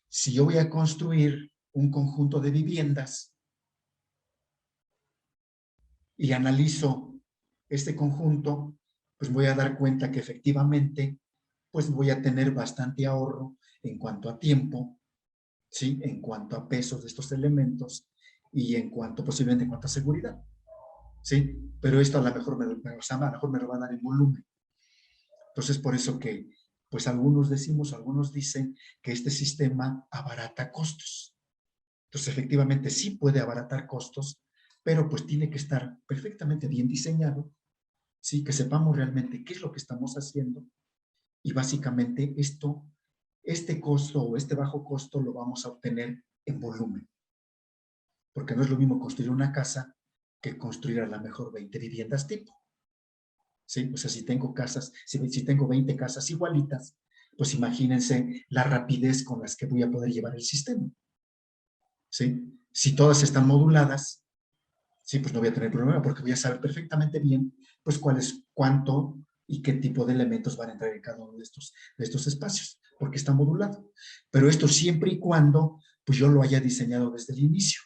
si yo voy a construir un conjunto de viviendas y analizo este conjunto, pues voy a dar cuenta que efectivamente, pues voy a tener bastante ahorro en cuanto a tiempo, ¿sí? En cuanto a pesos de estos elementos y posiblemente en cuanto a seguridad, ¿sí? Pero esto a lo mejor me lo va a dar en volumen. Entonces, por eso que, pues, algunos dicen que este sistema abarata costos. Entonces, efectivamente, sí puede abaratar costos, pero pues tiene que estar perfectamente bien diseñado, ¿sí? Que sepamos realmente qué es lo que estamos haciendo y básicamente este costo o este bajo costo lo vamos a obtener en volumen. Porque no es lo mismo construir una casa que construir a lo mejor 20 viviendas tipo. ¿Sí? O sea, si tengo casas, si tengo 20 casas igualitas, pues imagínense la rapidez con las que voy a poder llevar el sistema. ¿Sí? Si todas están moduladas, sí, pues no voy a tener problema porque voy a saber perfectamente bien pues cuánto y qué tipo de elementos van a entrar en cada uno de estos espacios, porque está modulado. Pero esto siempre y cuando pues yo lo haya diseñado desde el inicio.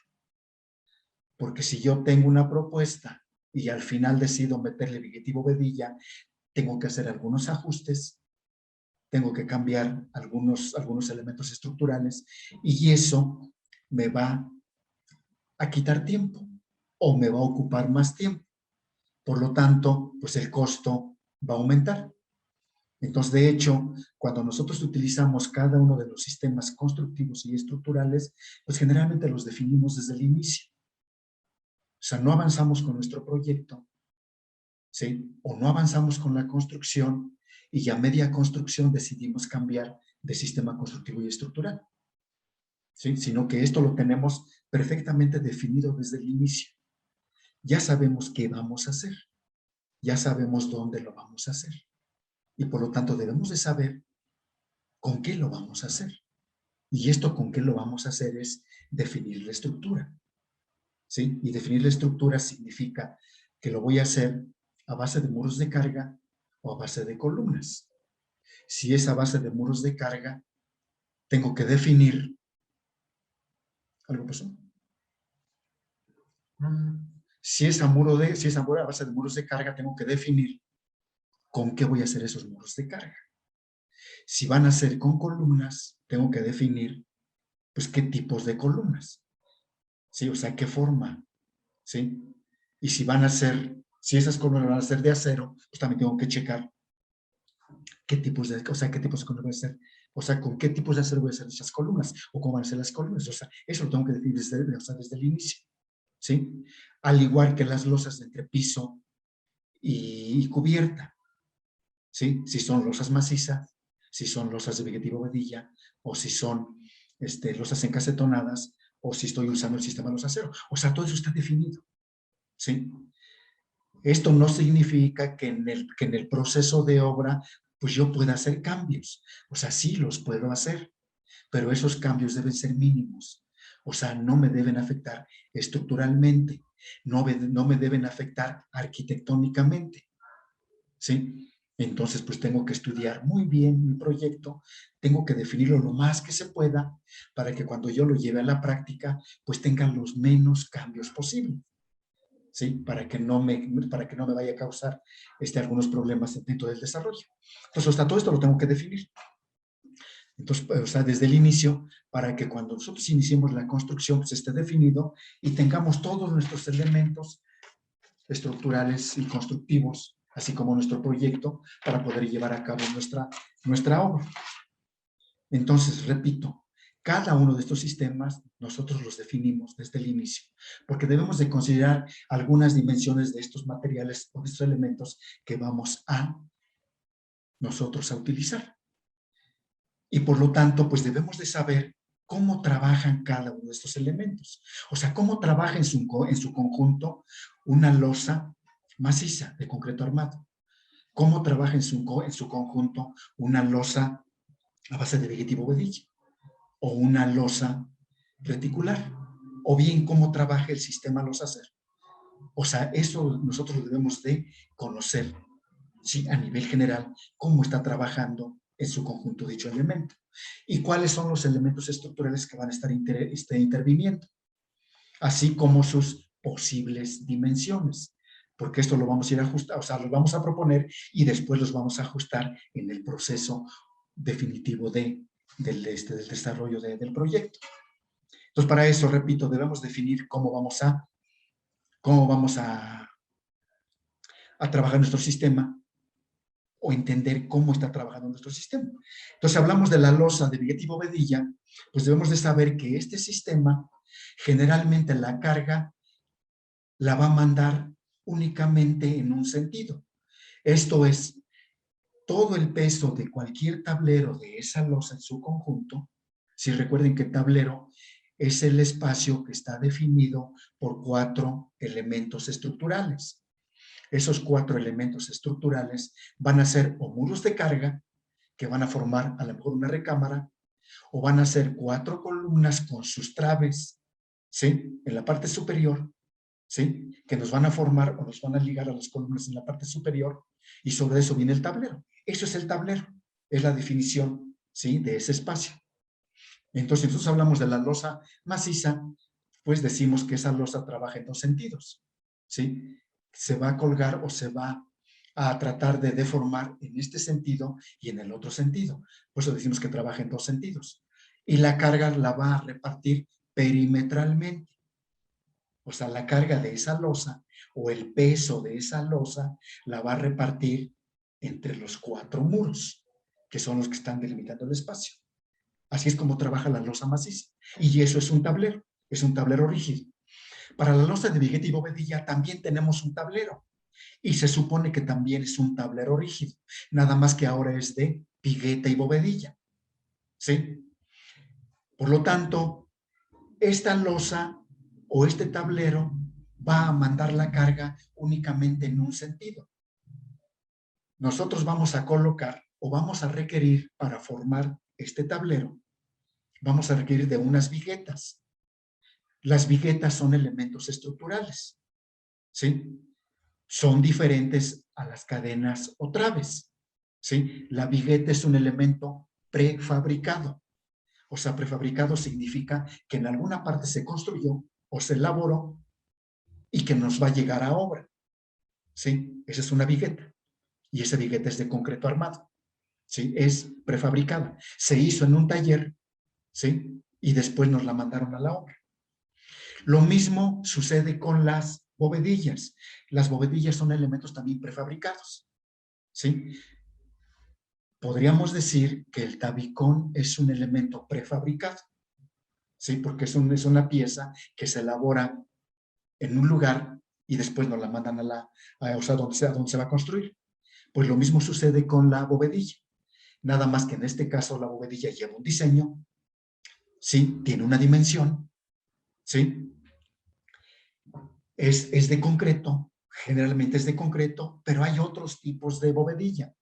Porque si yo tengo una propuesta y al final decido meterle vigetivo vedilla, tengo que hacer algunos ajustes, tengo que cambiar algunos elementos estructurales y eso me va a quitar tiempo o me va a ocupar más tiempo. Por lo tanto, pues el costo va a aumentar. Entonces, de hecho, cuando nosotros utilizamos cada uno de los sistemas constructivos y estructurales, pues generalmente los definimos desde el inicio. O sea, no avanzamos con nuestro proyecto, ¿sí? O no avanzamos con la construcción y a media construcción decidimos cambiar de sistema constructivo y estructural, ¿sí? Sino que esto lo tenemos perfectamente definido desde el inicio. Ya sabemos qué vamos a hacer, ya sabemos dónde lo vamos a hacer y por lo tanto debemos de saber con qué lo vamos a hacer. Y esto con qué lo vamos a hacer es definir la estructura. ¿Sí? Y definir la estructura significa que lo voy a hacer a base de muros de carga o a base de columnas. Si es a base de muros de carga, tengo que definir... ¿Algo pasó? Si es a base de muros de carga, tengo que definir con qué voy a hacer esos muros de carga. Si van a ser con columnas, tengo que definir pues qué tipos de columnas. ¿Sí? O sea, qué forma, ¿sí? Y si esas columnas van a ser de acero, pues también tengo que checar qué tipos de columnas voy a hacer. O sea, con qué tipos de acero voy a hacer esas columnas, o cómo van a ser las columnas. O sea, eso lo tengo que definir desde el inicio, ¿sí? Al igual que las losas de entre piso y cubierta, ¿sí? Si son losas macizas, si son losas de vigetivo vedilla, o si son losas encasetonadas, o si estoy usando el sistema de los aceros. O sea, todo eso está definido, ¿sí? Esto no significa que en el proceso de obra pues yo pueda hacer cambios. O sea, sí los puedo hacer, pero esos cambios deben ser mínimos. O sea, no me deben afectar estructuralmente, no me deben afectar arquitectónicamente, ¿sí? Entonces, pues tengo que estudiar muy bien mi proyecto, tengo que definirlo lo más que se pueda para que cuando yo lo lleve a la práctica, pues tenga los menos cambios posibles, ¿sí? Para que no me vaya a causar algunos problemas dentro del desarrollo. Entonces, hasta todo esto lo tengo que definir. Entonces, o sea, desde el inicio, para que cuando nosotros iniciemos la construcción, pues esté definido y tengamos todos nuestros elementos estructurales y constructivos, así como nuestro proyecto, para poder llevar a cabo nuestra obra. Entonces, repito, cada uno de estos sistemas nosotros los definimos desde el inicio, porque debemos de considerar algunas dimensiones de estos materiales o de estos elementos que vamos a nosotros a utilizar. Y por lo tanto, pues debemos de saber cómo trabajan cada uno de estos elementos. O sea, cómo trabaja en su conjunto una losa maciza de concreto armado. Cómo trabaja en su conjunto una losa a base de vigetivo vedilla o una losa reticular. O bien cómo trabaja el sistema losa-acero. O sea, eso nosotros lo debemos de conocer, ¿sí? A nivel general, cómo está trabajando en su conjunto dicho elemento. Y cuáles son los elementos estructurales que van a estar interviniendo. Así como sus posibles dimensiones. Porque esto lo vamos a ir a ajustar, o sea, lo vamos a proponer y después los vamos a ajustar en el proceso definitivo del desarrollo del proyecto. Entonces, para eso, repito, debemos definir cómo vamos a trabajar nuestro sistema o entender cómo está trabajando nuestro sistema. Entonces, hablamos de la losa de vigetivo vedilla, pues debemos de saber que este sistema, generalmente la carga la va a mandar únicamente en un sentido. Esto es, todo el peso de cualquier tablero de esa losa en su conjunto, si recuerden que tablero es el espacio que está definido por 4 elementos estructurales. Esos 4 elementos estructurales van a ser o muros de carga, que van a formar a lo mejor una recámara, o van a ser 4 columnas con sus traves, ¿sí? En la parte superior, ¿sí? Que nos van a formar o nos van a ligar a las columnas en la parte superior, y sobre eso viene el tablero. Eso es el tablero, es la definición, ¿sí? De ese espacio. Entonces, si nosotros hablamos de la losa maciza, pues decimos que esa losa trabaja en 2 sentidos, ¿sí? Se va a colgar o se va a tratar de deformar en este sentido y en el otro sentido. Por eso decimos que trabaja en 2 sentidos. Y la carga la va a repartir perimetralmente. O sea, la carga de esa losa o el peso de esa losa la va a repartir entre los 4 muros, que son los que están delimitando el espacio. Así es como trabaja la losa maciza. Y eso es un tablero rígido. Para la losa de vigueta y bovedilla también tenemos un tablero. Y se supone que también es un tablero rígido. Nada más que ahora es de vigueta y bovedilla. ¿Sí? Por lo tanto, esta losa o este tablero va a mandar la carga únicamente en un sentido. Nosotros vamos a colocar o vamos a requerir para formar este tablero, vamos a requerir de unas viguetas. Las viguetas son elementos estructurales, ¿sí? Son diferentes a las cadenas o traves, ¿sí? La vigueta es un elemento prefabricado. O sea, prefabricado significa que en alguna parte se construyó o se elaboró y que nos va a llegar a obra, ¿sí? Esa es una vigueta. Y esa vigueta es de concreto armado, ¿sí? Es prefabricada. Se hizo en un taller, ¿sí? Y después nos la mandaron a la obra. Lo mismo sucede con las bovedillas. Las bovedillas son elementos también prefabricados, ¿sí? Podríamos decir que el tabicón es un elemento prefabricado, ¿sí? Porque es una pieza que se elabora en un lugar y después nos la mandan o sea, donde se va a construir. Pues lo mismo sucede con la bovedilla. Nada más que en este caso la bovedilla lleva un diseño, ¿sí? Tiene una dimensión, ¿sí? Es de concreto, generalmente es de concreto, pero hay otros tipos de bovedilla,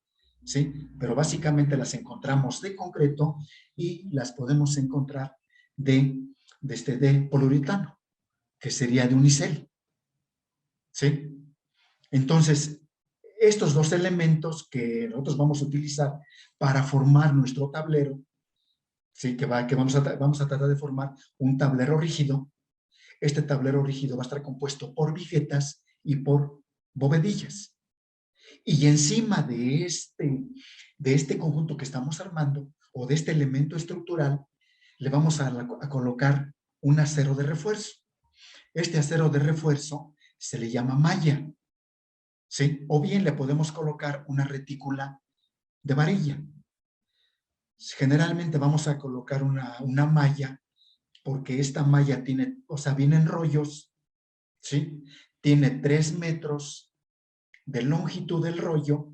¿sí? Pero básicamente las encontramos de concreto y las podemos encontrar de poliuretano, que sería de unicel, ¿sí? Entonces, estos 2 elementos que nosotros vamos a utilizar para formar nuestro tablero, ¿sí? Que vamos a tratar de formar un tablero rígido. Este tablero rígido va a estar compuesto por viguetas y por bovedillas. Y encima de este conjunto que estamos armando, o de este elemento estructural, le vamos a colocar un acero de refuerzo. Este acero de refuerzo se le llama malla, ¿sí? O bien le podemos colocar una retícula de varilla. Generalmente vamos a colocar una malla, porque esta malla tiene, o sea, viene en rollos, ¿sí? Tiene 3 metros de longitud del rollo,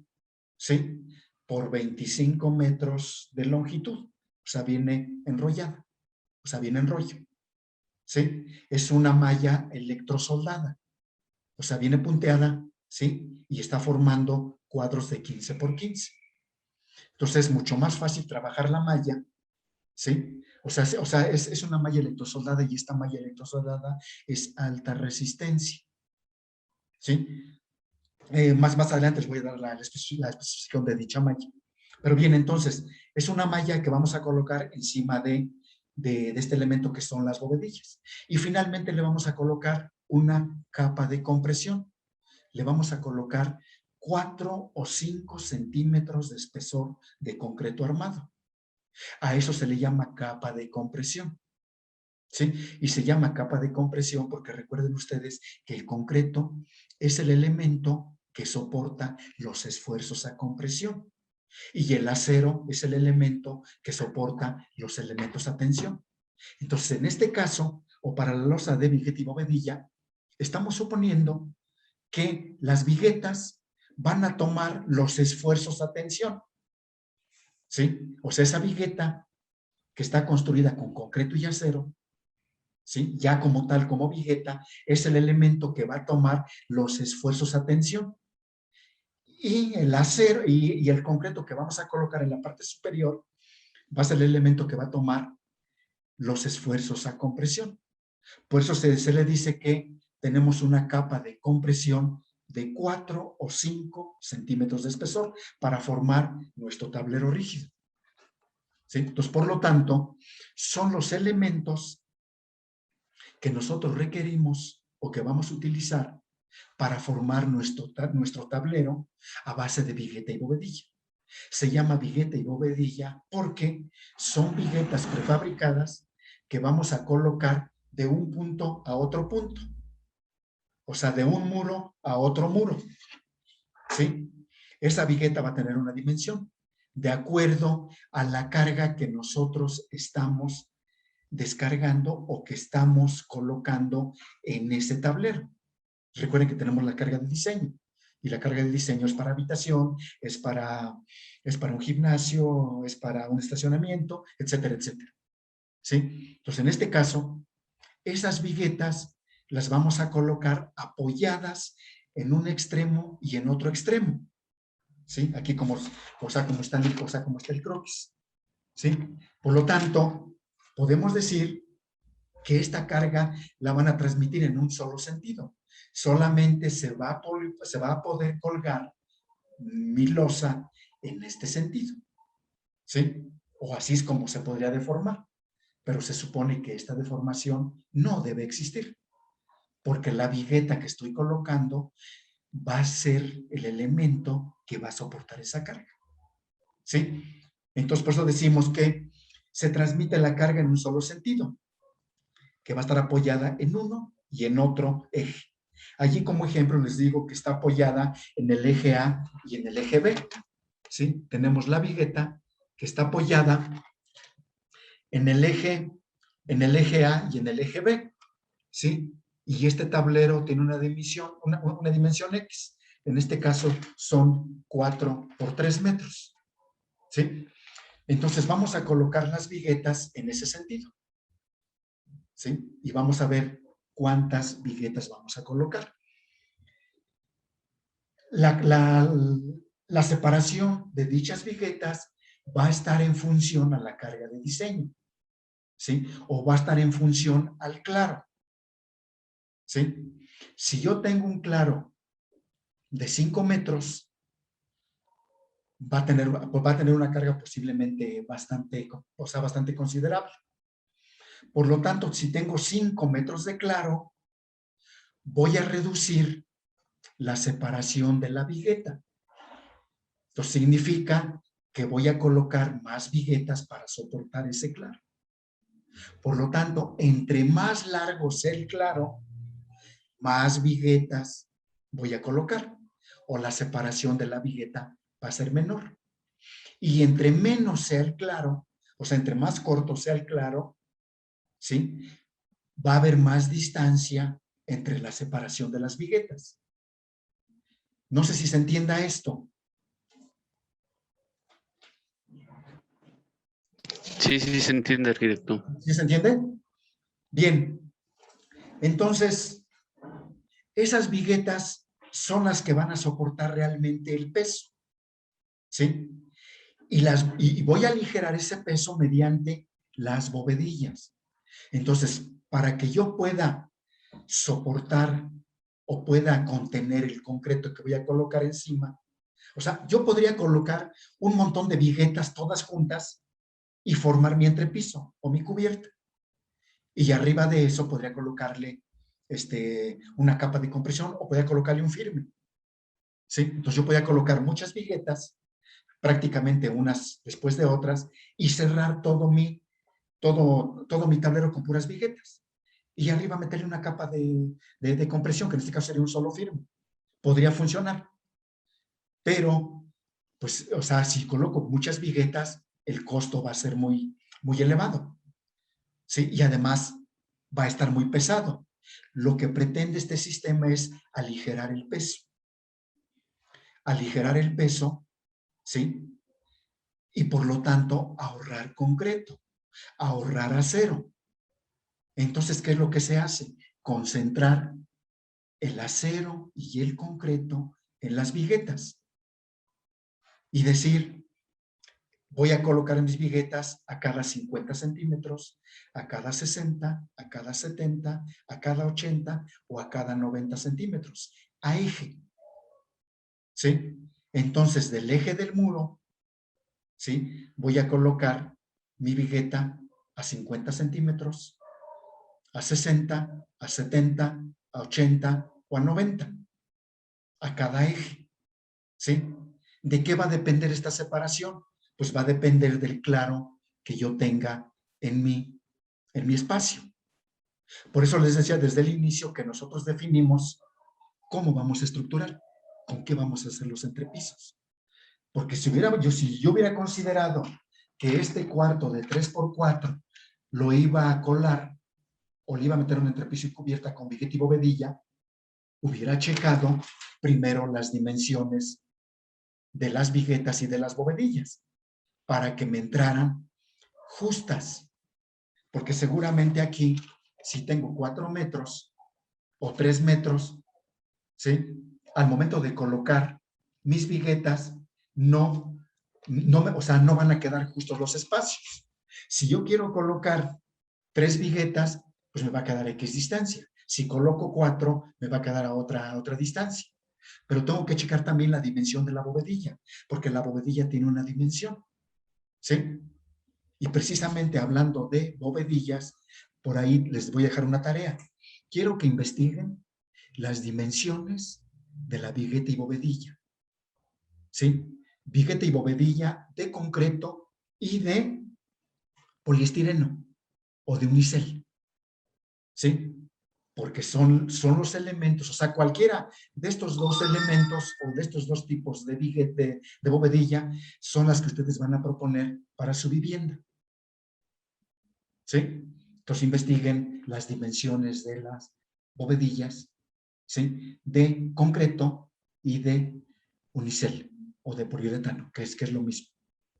¿sí? Por 25 metros de longitud. O sea, viene enrollada. O sea, viene en rollo, ¿sí? Es una malla electrosoldada. O sea, viene punteada, ¿sí? Y está formando cuadros de 15 por 15. Entonces es mucho más fácil trabajar la malla, ¿sí? O sea, es una malla electrosoldada y esta malla electrosoldada es alta resistencia, ¿sí? Más adelante les voy a dar la especificación de dicha malla. Pero bien, entonces, es una malla que vamos a colocar encima de este elemento que son las bovedillas. Y finalmente le vamos a colocar una capa de compresión. Le vamos a colocar 4 o 5 centímetros de espesor de concreto armado. A eso se le llama capa de compresión, ¿sí? Y se llama capa de compresión porque recuerden ustedes que el concreto es el elemento que soporta los esfuerzos a compresión y el acero es el elemento que soporta los elementos a tensión. Entonces, en este caso, o para la losa de vigueta y bovedilla, estamos suponiendo que las viguetas van a tomar los esfuerzos a tensión. ¿Sí? O sea, esa vigueta que está construida con concreto y acero, ¿sí? Ya como tal, como vigueta, es el elemento que va a tomar los esfuerzos a tensión. Y el acero y el concreto que vamos a colocar en la parte superior va a ser el elemento que va a tomar los esfuerzos a compresión. Por eso se le dice que tenemos una capa de compresión de 4 o 5 centímetros de espesor para formar nuestro tablero rígido. ¿Sí? Entonces, por lo tanto, son los elementos que nosotros requerimos o que vamos a utilizar para formar nuestro tablero a base de vigueta y bovedilla. Se llama vigueta y bovedilla porque son viguetas prefabricadas que vamos a colocar de un punto a otro punto. O sea, de un muro a otro muro. ¿Sí? Esa vigueta va a tener una dimensión de acuerdo a la carga que nosotros estamos descargando o que estamos colocando en ese tablero. Recuerden que tenemos la carga de diseño y la carga de diseño es para habitación, es para un gimnasio, es para un estacionamiento, etcétera, etcétera. ¿Sí? Entonces, en este caso, esas viguetas las vamos a colocar apoyadas en un extremo y en otro extremo. ¿Sí? Aquí como está el croquis. ¿Sí? Por lo tanto, podemos decir que esta carga la van a transmitir en un solo sentido. Solamente se va a poder colgar mi losa en este sentido. ¿Sí? O así es como se podría deformar. Pero se supone que esta deformación no debe existir. Porque la vigueta que estoy colocando va a ser el elemento que va a soportar esa carga. ¿Sí? Entonces, por eso decimos que se transmite la carga en un solo sentido, que va a estar apoyada en uno y en otro eje. Allí como ejemplo les digo que está apoyada en el eje A y en el eje B. ¿Sí? Tenemos la vigueta que está apoyada en el eje A y en el eje B. ¿Sí? Y este tablero tiene una dimensión X. En este caso son 4 por 3 metros. ¿Sí? Entonces vamos a colocar las viguetas en ese sentido. ¿Sí? Y vamos a ver cuántas viguetas vamos a colocar. La separación de dichas viguetas va a estar en función a la carga de diseño. ¿Sí? O va a estar en función al claro. ¿Sí? Si yo tengo un claro de 5 metros, va a tener una carga posiblemente bastante considerable. Por lo tanto, si tengo 5 metros de claro, voy a reducir la separación de la vigueta. Esto significa que voy a colocar más viguetas para soportar ese claro. Por lo tanto, entre más largo sea el claro, más viguetas voy a colocar. O la separación de la vigueta va a ser menor. Y entre menos sea el claro, o sea, entre más corto sea el claro, ¿sí? Va a haber más distancia entre la separación de las viguetas. No sé si se entienda esto. Sí, se entiende, arquitecto. ¿Sí se entiende? Bien. Entonces, esas viguetas son las que van a soportar realmente el peso. ¿Sí? Y voy a aligerar ese peso mediante las bovedillas. Entonces, para que yo pueda soportar o pueda contener el concreto que voy a colocar encima, o sea, yo podría colocar un montón de viguetas todas juntas y formar mi entrepiso o mi cubierta. Y arriba de eso podría colocarle una capa de compresión o podría colocarle un firme. ¿Sí? Entonces yo podría colocar muchas viguetas, prácticamente unas después de otras, y cerrar todo mi tablero con puras viguetas. Y arriba meterle una capa de compresión, que en este caso sería un solo firme. Podría funcionar. Pero, pues, o sea, si coloco muchas viguetas, el costo va a ser muy, muy elevado. ¿Sí? Y además va a estar muy pesado. Lo que pretende este sistema es aligerar el peso. aligerar el peso, ¿sí? Y por lo tanto ahorrar concreto, ahorrar acero. Entonces, ¿qué es lo que se hace? Concentrar el acero y el concreto en las viguetas. Y decir, voy a colocar mis viguetas a cada 50 centímetros, a cada 60, a cada 70, a cada 80 o a cada 90 centímetros, a eje. ¿Sí? Entonces, del eje del muro, ¿sí? Voy a colocar mi vigueta a 50 centímetros, a 60, a 70, a 80 o a 90, a cada eje. ¿Sí? ¿De qué va a depender esta separación? Pues va a depender del claro que yo tenga en mi espacio. Por eso les decía desde el inicio que nosotros definimos cómo vamos a estructurar, con qué vamos a hacer los entrepisos. Porque si yo hubiera considerado que este cuarto de 3x4 lo iba a colar o le iba a meter un entrepiso y cubierta con vigueta y bovedilla, hubiera checado primero las dimensiones de las viguetas y de las bovedillas para que me entraran justas. Porque seguramente aquí, si tengo 4 metros o 3 metros, ¿sí? Al momento de colocar mis viguetas, no van a quedar justos los espacios. Si yo quiero colocar 3 viguetas, pues me va a quedar X distancia. Si coloco 4, me va a quedar a otra distancia. Pero tengo que checar también la dimensión de la bovedilla, porque la bovedilla tiene una dimensión. ¿Sí? Y precisamente hablando de bovedillas, por ahí les voy a dejar una tarea. Quiero que investiguen las dimensiones de la vigueta y bovedilla. ¿Sí? Vigueta y bovedilla de concreto y de poliestireno o de unicel. ¿Sí? Porque son los elementos, o sea, cualquiera de estos dos elementos o de estos dos tipos de de bovedilla son las que ustedes van a proponer para su vivienda. ¿Sí? Entonces investiguen las dimensiones de las bovedillas, ¿sí? De concreto y de unicel o de poliuretano, que es lo mismo.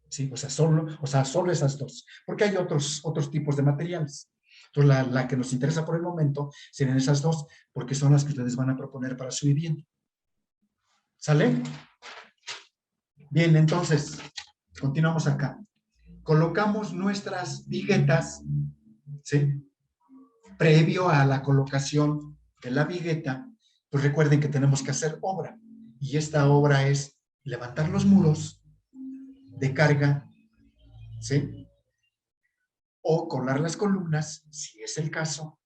¿Sí? O sea, solo esas dos, porque hay otros tipos de materiales. Entonces, la que nos interesa por el momento serían esas dos, porque son las que ustedes van a proponer para su vivienda. ¿Sale? Bien, entonces, continuamos acá. Colocamos nuestras viguetas, ¿sí? Previo a la colocación de la vigueta, pues recuerden que tenemos que hacer obra. Y esta obra es levantar los muros de carga, ¿sí? O colar las columnas, si es el caso.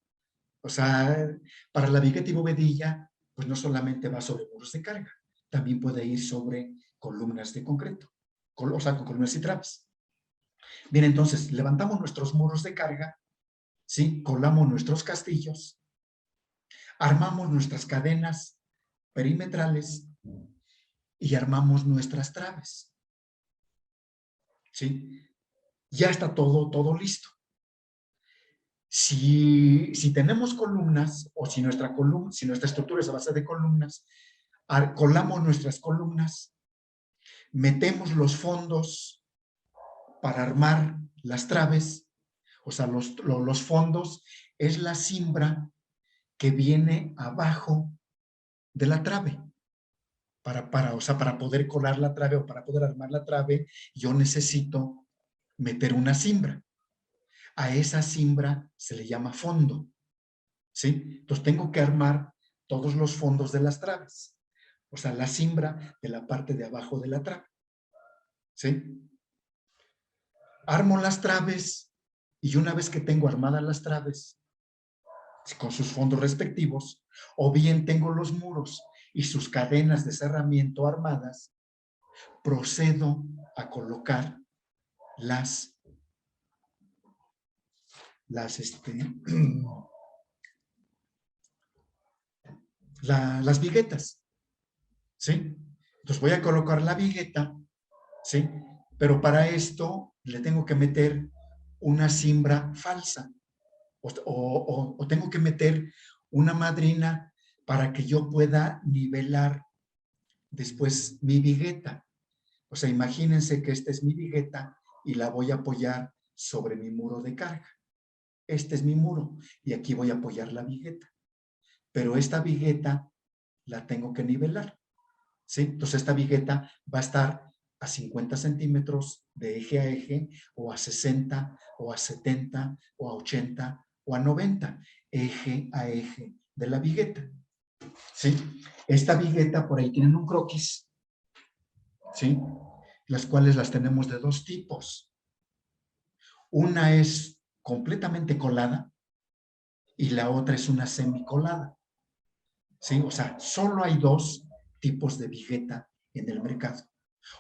O sea, para la vigueta y bovedilla, pues no solamente va sobre muros de carga, también puede ir sobre columnas de concreto, o sea, con columnas y traves. Bien, entonces, levantamos nuestros muros de carga, ¿sí? Colamos nuestros castillos, armamos nuestras cadenas perimetrales y armamos nuestras traves. ¿Sí? Ya está todo listo. Si tenemos columnas o si nuestra estructura es a base de columnas, colamos nuestras columnas, metemos los fondos para armar las traves. O sea, los fondos es la cimbra que viene abajo de la trave. O sea, para poder colar la trave o para poder armar la trave, yo necesito meter una cimbra. A esa cimbra se le llama fondo. ¿Sí? Entonces tengo que armar todos los fondos de las traves. O sea, la cimbra de la parte de abajo de la trave. ¿Sí? Armo las traves y una vez que tengo armadas las traves con sus fondos respectivos, o bien tengo los muros y sus cadenas de cerramiento armadas, procedo a colocar las viguetas, ¿sí? Entonces voy a colocar la vigueta, ¿sí? Pero para esto le tengo que meter una cimbra falsa o tengo que meter una madrina para que yo pueda nivelar Después mi vigueta. O sea, imagínense que esta es mi vigueta y la voy a apoyar sobre mi muro de carga. Este es mi muro y aquí voy a apoyar la vigueta. Pero esta vigueta la tengo que nivelar, ¿sí? Entonces esta vigueta va a estar a 50 centímetros de eje a eje, o a 60, o a 70, o a 80, o a 90, eje a eje de la vigueta, ¿sí? Esta vigueta, por ahí tienen un croquis, ¿sí? Las cuales las tenemos de dos tipos. Una es completamente colada y la otra es una semicolada, ¿sí? O sea, solo hay dos tipos de vigueta en el mercado.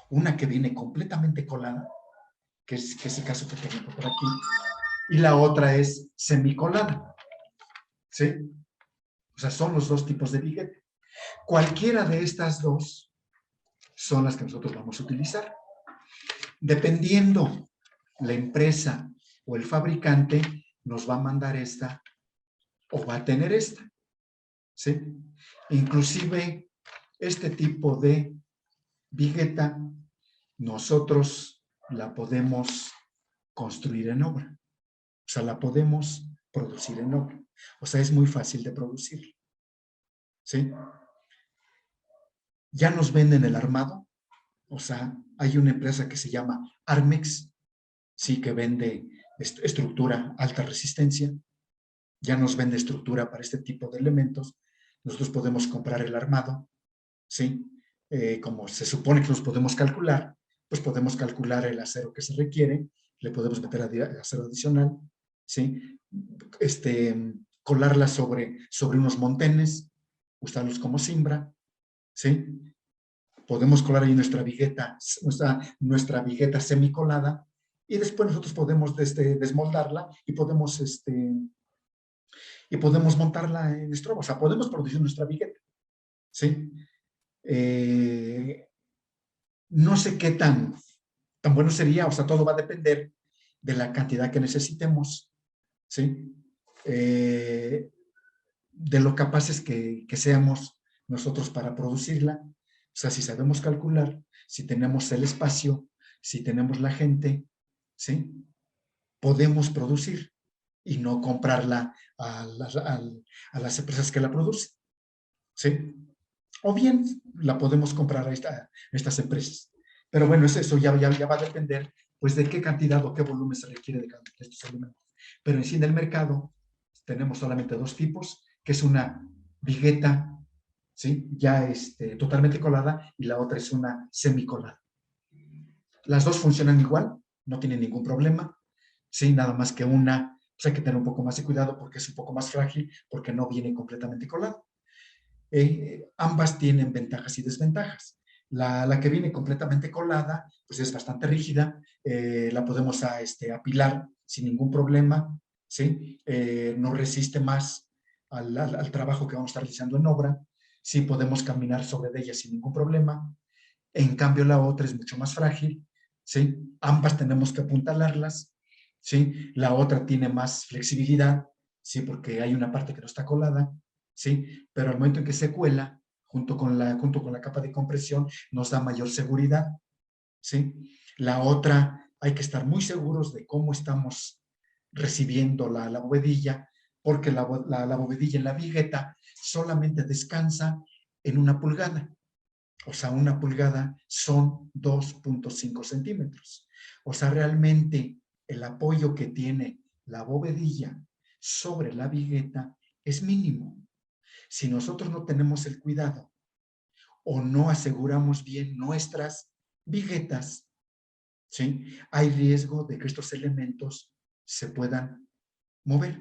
Una que viene completamente colada, que es el caso que tengo por aquí, y la otra es semicolada, ¿sí? O sea, son los dos tipos de vigueta. Cualquiera de estas dos son las que nosotros vamos a utilizar. Dependiendo la empresa o el fabricante, nos va a mandar esta o va a tener esta, ¿sí? Inclusive este tipo de vigueta nosotros la podemos construir en obra. O sea, la podemos producir en obra. O sea, es muy fácil de producir, ¿sí? Ya nos venden el armado. O sea, hay una empresa que se llama Armex, sí, que vende estructura alta resistencia. Ya nos vende estructura para este tipo de elementos. Nosotros podemos comprar el armado, ¿sí? Como se supone que nos podemos calcular, pues podemos calcular el acero que se requiere, le podemos meter acero adicional, ¿sí? Colarla sobre unos montenes, usarlos como cimbra, ¿sí? Podemos colar ahí nuestra vigueta semicolada, y después nosotros podemos desmoldarla y podemos montarla en estrobo. O sea, podemos producir nuestra vigueta, ¿sí? No sé qué tan bueno sería, o sea, todo va a depender de la cantidad que necesitemos, ¿sí? De lo capaces que seamos nosotros para producirla. O sea, si sabemos calcular, si tenemos el espacio, si tenemos la gente, ¿sí? Podemos producir y no comprarla a las empresas que la producen, ¿sí? O bien la podemos comprar a estas empresas. Pero bueno, eso ya va a depender, pues, de qué cantidad o qué volumen se requiere de cada uno de estos alimentos. Pero en sí, en el mercado tenemos solamente dos tipos, que es una vigueta, ¿sí? Ya totalmente colada, y la otra es una semicolada. Las dos funcionan igual, no tienen ningún problema, ¿sí? Nada más que una, pues hay que tener un poco más de cuidado porque es un poco más frágil, porque no viene completamente colada. Ambas tienen ventajas y desventajas. La que viene completamente colada, pues es bastante rígida, la podemos apilar sin ningún problema, ¿sí? No resiste más al trabajo que vamos a estar realizando en obra, sí podemos caminar sobre ella sin ningún problema. En cambio, la otra es mucho más frágil, ¿sí? Ambas tenemos que apuntalarlas, ¿sí? La otra tiene más flexibilidad, ¿sí? Porque hay una parte que no está colada, ¿sí? Pero al momento en que se cuela, junto con la capa de compresión, nos da mayor seguridad, ¿sí? La otra, hay que estar muy seguros de cómo estamos recibiendo la bovedilla, porque la bovedilla en la vigueta solamente descansa en 1 pulgada. O sea, 1 pulgada son 2.5 centímetros. O sea, realmente el apoyo que tiene la bovedilla sobre la vigueta es mínimo. Si nosotros no tenemos el cuidado o no aseguramos bien nuestras viguetas, ¿sí? Hay riesgo de que estos elementos se puedan mover.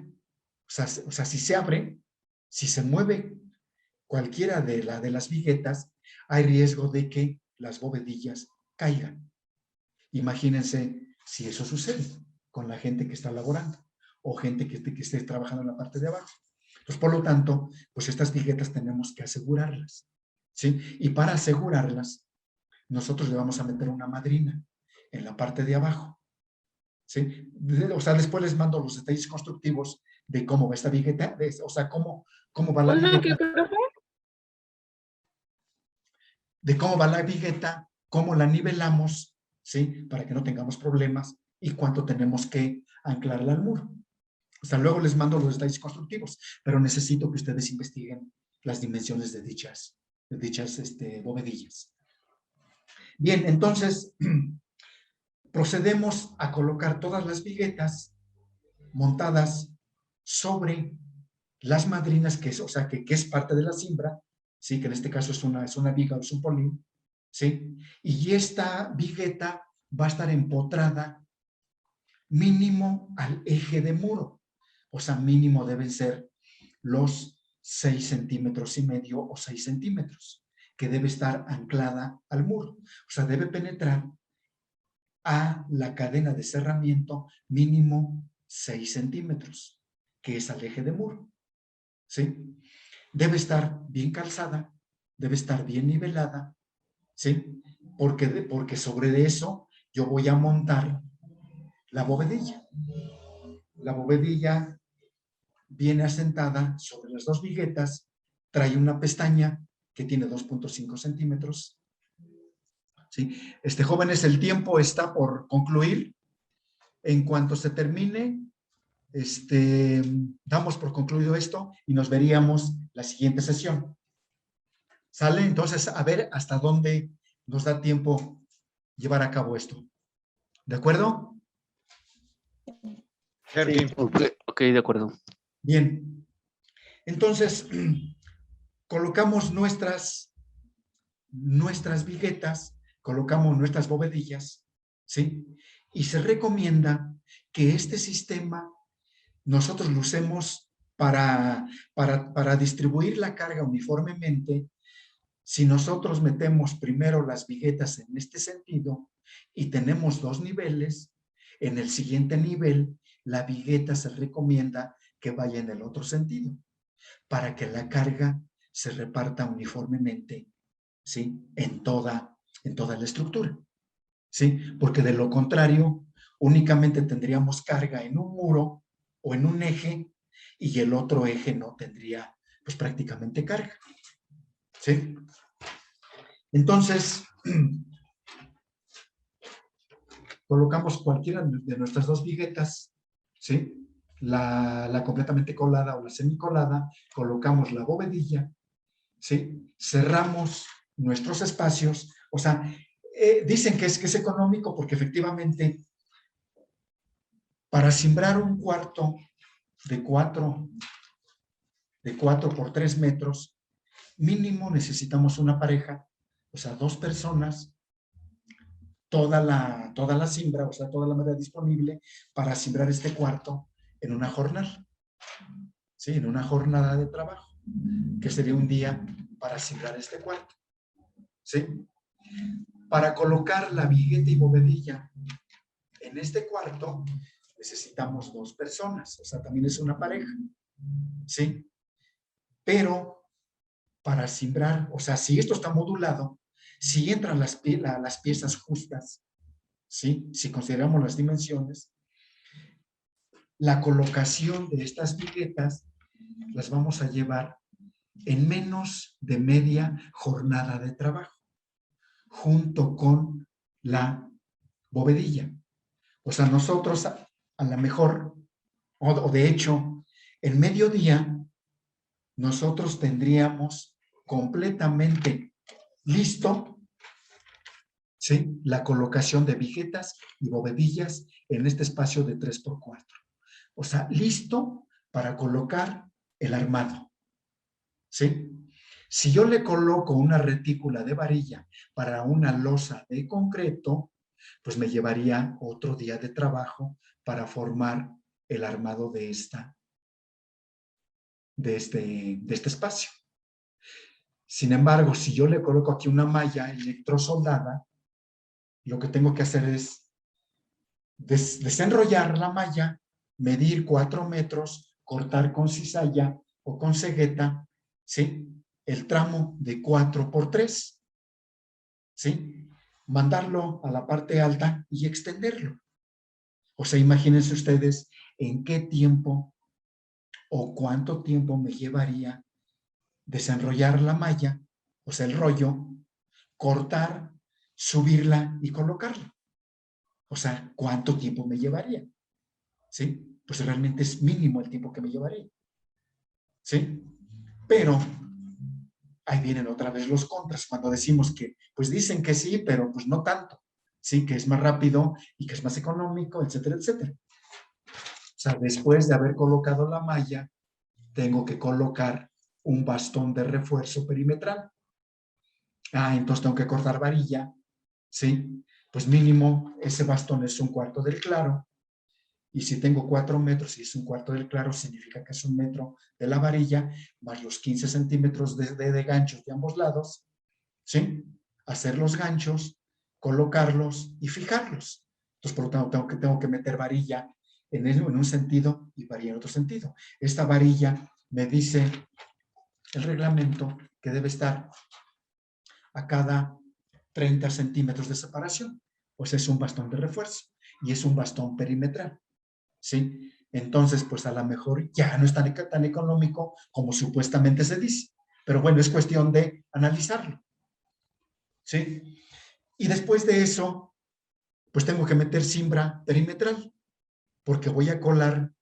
O sea, si se abre, si se mueve cualquiera de las viguetas, hay riesgo de que las bovedillas caigan. Imagínense si eso sucede con la gente que está laborando o gente que esté trabajando en la parte de abajo. Entonces, por lo tanto, pues estas viguetas tenemos que asegurarlas, ¿sí? Y para asegurarlas, nosotros le vamos a meter una madrina en la parte de abajo, ¿sí? O sea, después les mando los detalles constructivos de cómo va esta vigueta, o sea, cómo va la vigueta. de cómo va la vigueta, cómo la nivelamos, ¿sí? Para que no tengamos problemas y cuánto tenemos que anclarla al muro. O sea, luego les mando los detalles constructivos, pero necesito que ustedes investiguen las dimensiones de dichas bovedillas. Bien, entonces procedemos a colocar todas las viguetas montadas sobre las madrinas, que es parte de la cimbra, ¿sí? Que en este caso es una viga o es un polín, ¿sí? Y esta vigueta va a estar empotrada mínimo al eje de muro. O sea, mínimo deben ser los 6,5 centímetros o 6 centímetros, que debe estar anclada al muro. O sea, debe penetrar a la cadena de cerramiento mínimo 6 centímetros, que es al eje de muro. ¿Sí? Debe estar bien calzada, debe estar bien nivelada, ¿sí? Porque sobre eso yo voy a montar la bovedilla. La bovedilla viene asentada sobre las dos viguetas, trae una pestaña que tiene 2,5 centímetros. ¿Sí? Jóvenes, el tiempo está por concluir. En cuanto se termine, damos por concluido esto y nos veríamos la siguiente sesión. ¿Sale? Entonces, a ver hasta dónde nos da tiempo llevar a cabo esto. ¿De acuerdo? Sí. Ok, de acuerdo. Bien. Entonces, colocamos nuestras viguetas, colocamos nuestras bovedillas, ¿sí? Y se recomienda que este sistema nosotros lo usemos para distribuir la carga uniformemente. Si nosotros metemos primero las viguetas en este sentido y tenemos 2 niveles, en el siguiente nivel la vigueta se recomienda que vaya en el otro sentido, para que la carga se reparta uniformemente, ¿sí? En toda la estructura, ¿sí? Porque de lo contrario, únicamente tendríamos carga en un muro o en un eje y el otro eje no tendría, pues, prácticamente carga, ¿sí? Entonces, colocamos cualquiera de nuestras 2 viguetas, ¿sí? La completamente colada o la semicolada, colocamos la bovedilla, ¿sí? Cerramos nuestros espacios. O sea, dicen que es económico porque efectivamente para cimbrar un cuarto de 4 por 3 metros, mínimo necesitamos una pareja, o sea, 2 personas, toda la cimbra, o sea, toda la madera disponible para cimbrar este cuarto en una jornada, ¿sí? En una jornada de trabajo, que sería un día para cimbrar este cuarto, ¿sí? Para colocar la vigueta y bovedilla en este cuarto, necesitamos 2 personas, o sea, también es una pareja, ¿sí? Pero para cimbrar, o sea, si esto está modulado, si entran las piezas justas, ¿sí? Si consideramos las dimensiones, la colocación de estas viguetas las vamos a llevar en menos de media jornada de trabajo, junto con la bovedilla. O sea, nosotros a lo mejor, o de hecho, en mediodía, nosotros tendríamos completamente listo, ¿sí? La colocación de viguetas y bovedillas en este espacio de 3x4. O sea, listo para colocar el armado, ¿sí? Si yo le coloco una retícula de varilla para una losa de concreto, pues me llevaría otro día de trabajo para formar el armado de este espacio. Sin embargo, si yo le coloco aquí una malla electrosoldada, lo que tengo que hacer es desenrollar la malla, medir 4 metros, cortar con cizalla o con cegueta, ¿sí? El tramo de 4x3, ¿sí? Mandarlo a la parte alta y extenderlo. O sea, imagínense ustedes en qué tiempo o cuánto tiempo me llevaría desenrollar la malla, o sea, el rollo, cortar, subirla y colocarla. O sea, ¿cuánto tiempo me llevaría? ¿Sí? Pues realmente es mínimo el tiempo que me llevaría. ¿Sí? Pero ahí vienen otra vez los contras, cuando decimos que, pues dicen que sí, pero pues no tanto. Sí, que es más rápido y que es más económico, etcétera, etcétera. O sea, después de haber colocado la malla, tengo que colocar un bastón de refuerzo perimetral. Entonces tengo que cortar varilla, ¿sí? Pues mínimo ese bastón es 1/4 del claro. Y si tengo 4 metros y es 1/4 del claro, significa que es 1 metro de la varilla, más los 15 centímetros de ganchos de ambos lados, ¿sí? Hacer los ganchos, colocarlos y fijarlos. Entonces, por lo tanto, tengo que meter varilla en un sentido y varilla en otro sentido. Esta varilla me dice el reglamento que debe estar a cada 30 centímetros de separación. Pues es un bastón de refuerzo y es un bastón perimetral, ¿sí? Entonces, pues a lo mejor ya no es tan económico como supuestamente se dice. Pero bueno, es cuestión de analizarlo, ¿sí? Y después de eso, pues tengo que meter cimbra perimetral, porque voy a colar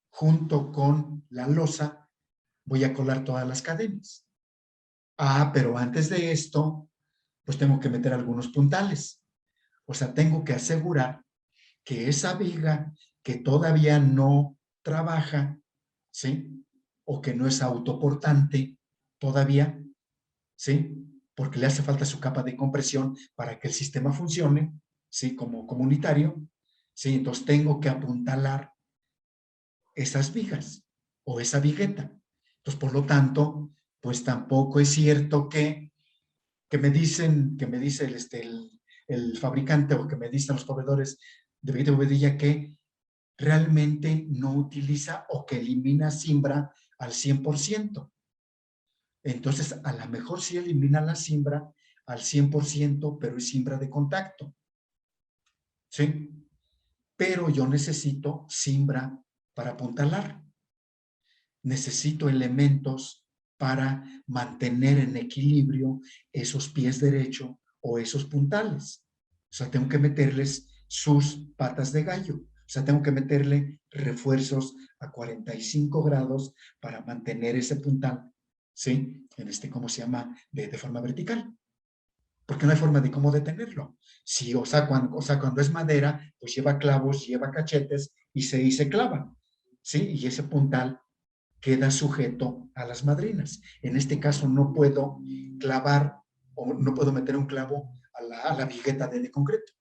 junto con la losa, voy a colar todas las cadenas. Pero antes de esto, pues tengo que meter algunos puntales. O sea, tengo que asegurar que esa viga que todavía no trabaja, ¿sí? O que no es autoportante todavía, ¿sí? Porque le hace falta su capa de compresión para que el sistema funcione, ¿sí? Como comunitario, ¿sí? Entonces tengo que apuntalar esas vigas o esa vigueta. Entonces, por lo tanto, pues tampoco es cierto que me dice el fabricante o que me dicen los proveedores de vigueta y bovedilla que realmente no utiliza o que elimina cimbra al 100%. Entonces, a lo mejor sí elimina la cimbra al 100%, pero es cimbra de contacto. ¿Sí? Pero yo necesito cimbra para apuntalar. Necesito elementos para mantener en equilibrio esos pies derechos o esos puntales. O sea, tengo que meterles sus patas de gallo. O sea, tengo que meterle refuerzos a 45 grados para mantener ese puntal, ¿sí? ¿Cómo se llama? De forma vertical. Porque no hay forma de cómo detenerlo. Sí, cuando es madera, pues lleva clavos, lleva cachetes y se clava, ¿sí? Y ese puntal queda sujeto a las madrinas. En este caso no puedo clavar o no puedo meter un clavo a la vigueta de concreto.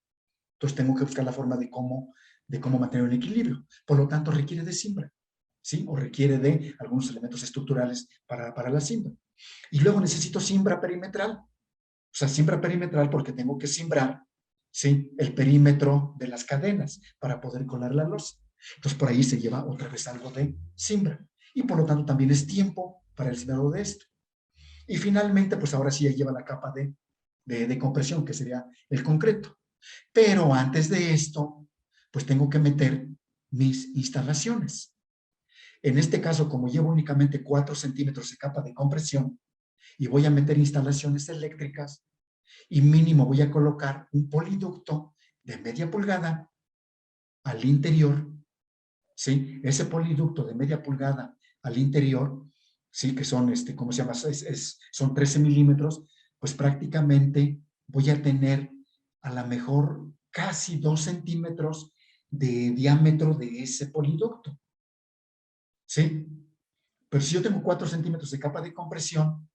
Entonces tengo que buscar la forma de cómo mantener un equilibrio. Por lo tanto, requiere de cimbra, ¿sí? O requiere de algunos elementos estructurales para la cimbra. Y luego necesito cimbra perimetral. O sea, cimbra perimetral porque tengo que cimbrar, ¿sí? El perímetro de las cadenas para poder colar la losa. Entonces, por ahí se lleva otra vez algo de cimbra. Y por lo tanto, también es tiempo para el cimbrado de esto. Y finalmente, pues ahora sí ya lleva la capa de compresión, que sería el concreto. Pero antes de esto, pues tengo que meter mis instalaciones. En este caso, como llevo únicamente 4 centímetros de capa de compresión y voy a meter instalaciones eléctricas y mínimo voy a colocar un poliducto de media pulgada al interior, ¿sí? Ese poliducto de media pulgada al interior, ¿sí? Que son, ¿cómo se llama? Son 13 milímetros, pues prácticamente voy a tener a lo mejor casi 2 centímetros de diámetro de ese poliducto, ¿sí? Pero si yo tengo 4 centímetros de capa de compresión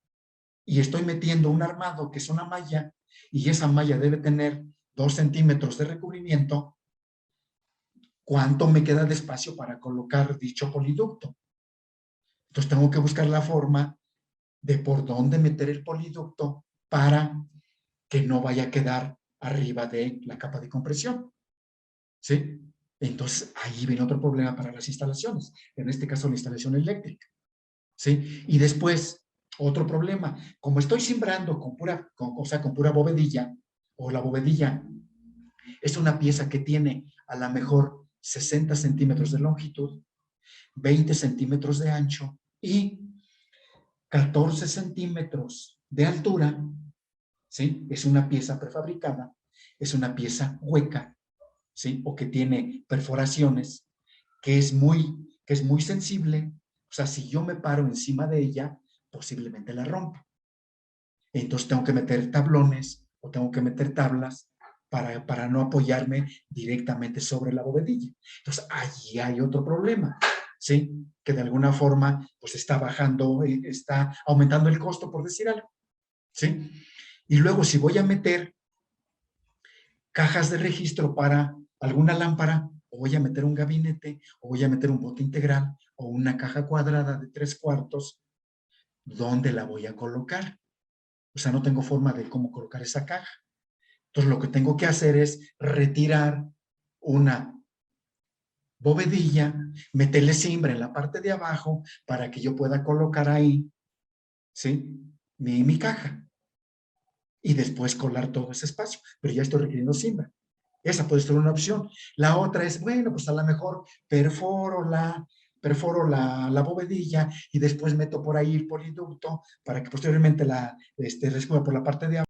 y estoy metiendo un armado que es una malla y esa malla debe tener 2 centímetros de recubrimiento, ¿cuánto me queda de espacio para colocar dicho poliducto? Entonces tengo que buscar la forma de por dónde meter el poliducto para que no vaya a quedar arriba de la capa de compresión, ¿sí? Entonces ahí viene otro problema para las instalaciones, en este caso la instalación eléctrica, ¿sí? Y después, otro problema, como estoy cimbrando con pura bovedilla, o la bovedilla es una pieza que tiene a lo mejor 60 centímetros de longitud, 20 centímetros de ancho y 14 centímetros de altura, ¿sí? Es una pieza prefabricada, es una pieza hueca, ¿sí? O que tiene perforaciones, que es muy sensible. O sea, si yo me paro encima de ella, posiblemente la rompa. Entonces tengo que meter tablones o tengo que meter tablas para no apoyarme directamente sobre la bovedilla. Entonces, allí hay otro problema, ¿sí? Que de alguna forma, pues está bajando, está aumentando el costo, por decir algo, ¿sí? Y luego, si voy a meter cajas de registro para alguna lámpara, o voy a meter un gabinete, o voy a meter un bote integral, o una caja cuadrada de 3/4, ¿dónde la voy a colocar? O sea, no tengo forma de cómo colocar esa caja. Entonces, lo que tengo que hacer es retirar una bovedilla, meterle cimbre en la parte de abajo para que yo pueda colocar ahí, ¿sí? Mi caja. Y después colar todo ese espacio. Pero ya estoy requiriendo cimbre. Esa puede ser una opción. La otra es, bueno, pues a lo mejor perforo la bovedilla y después meto por ahí el poliducto para que posteriormente la reciba por la parte de abajo.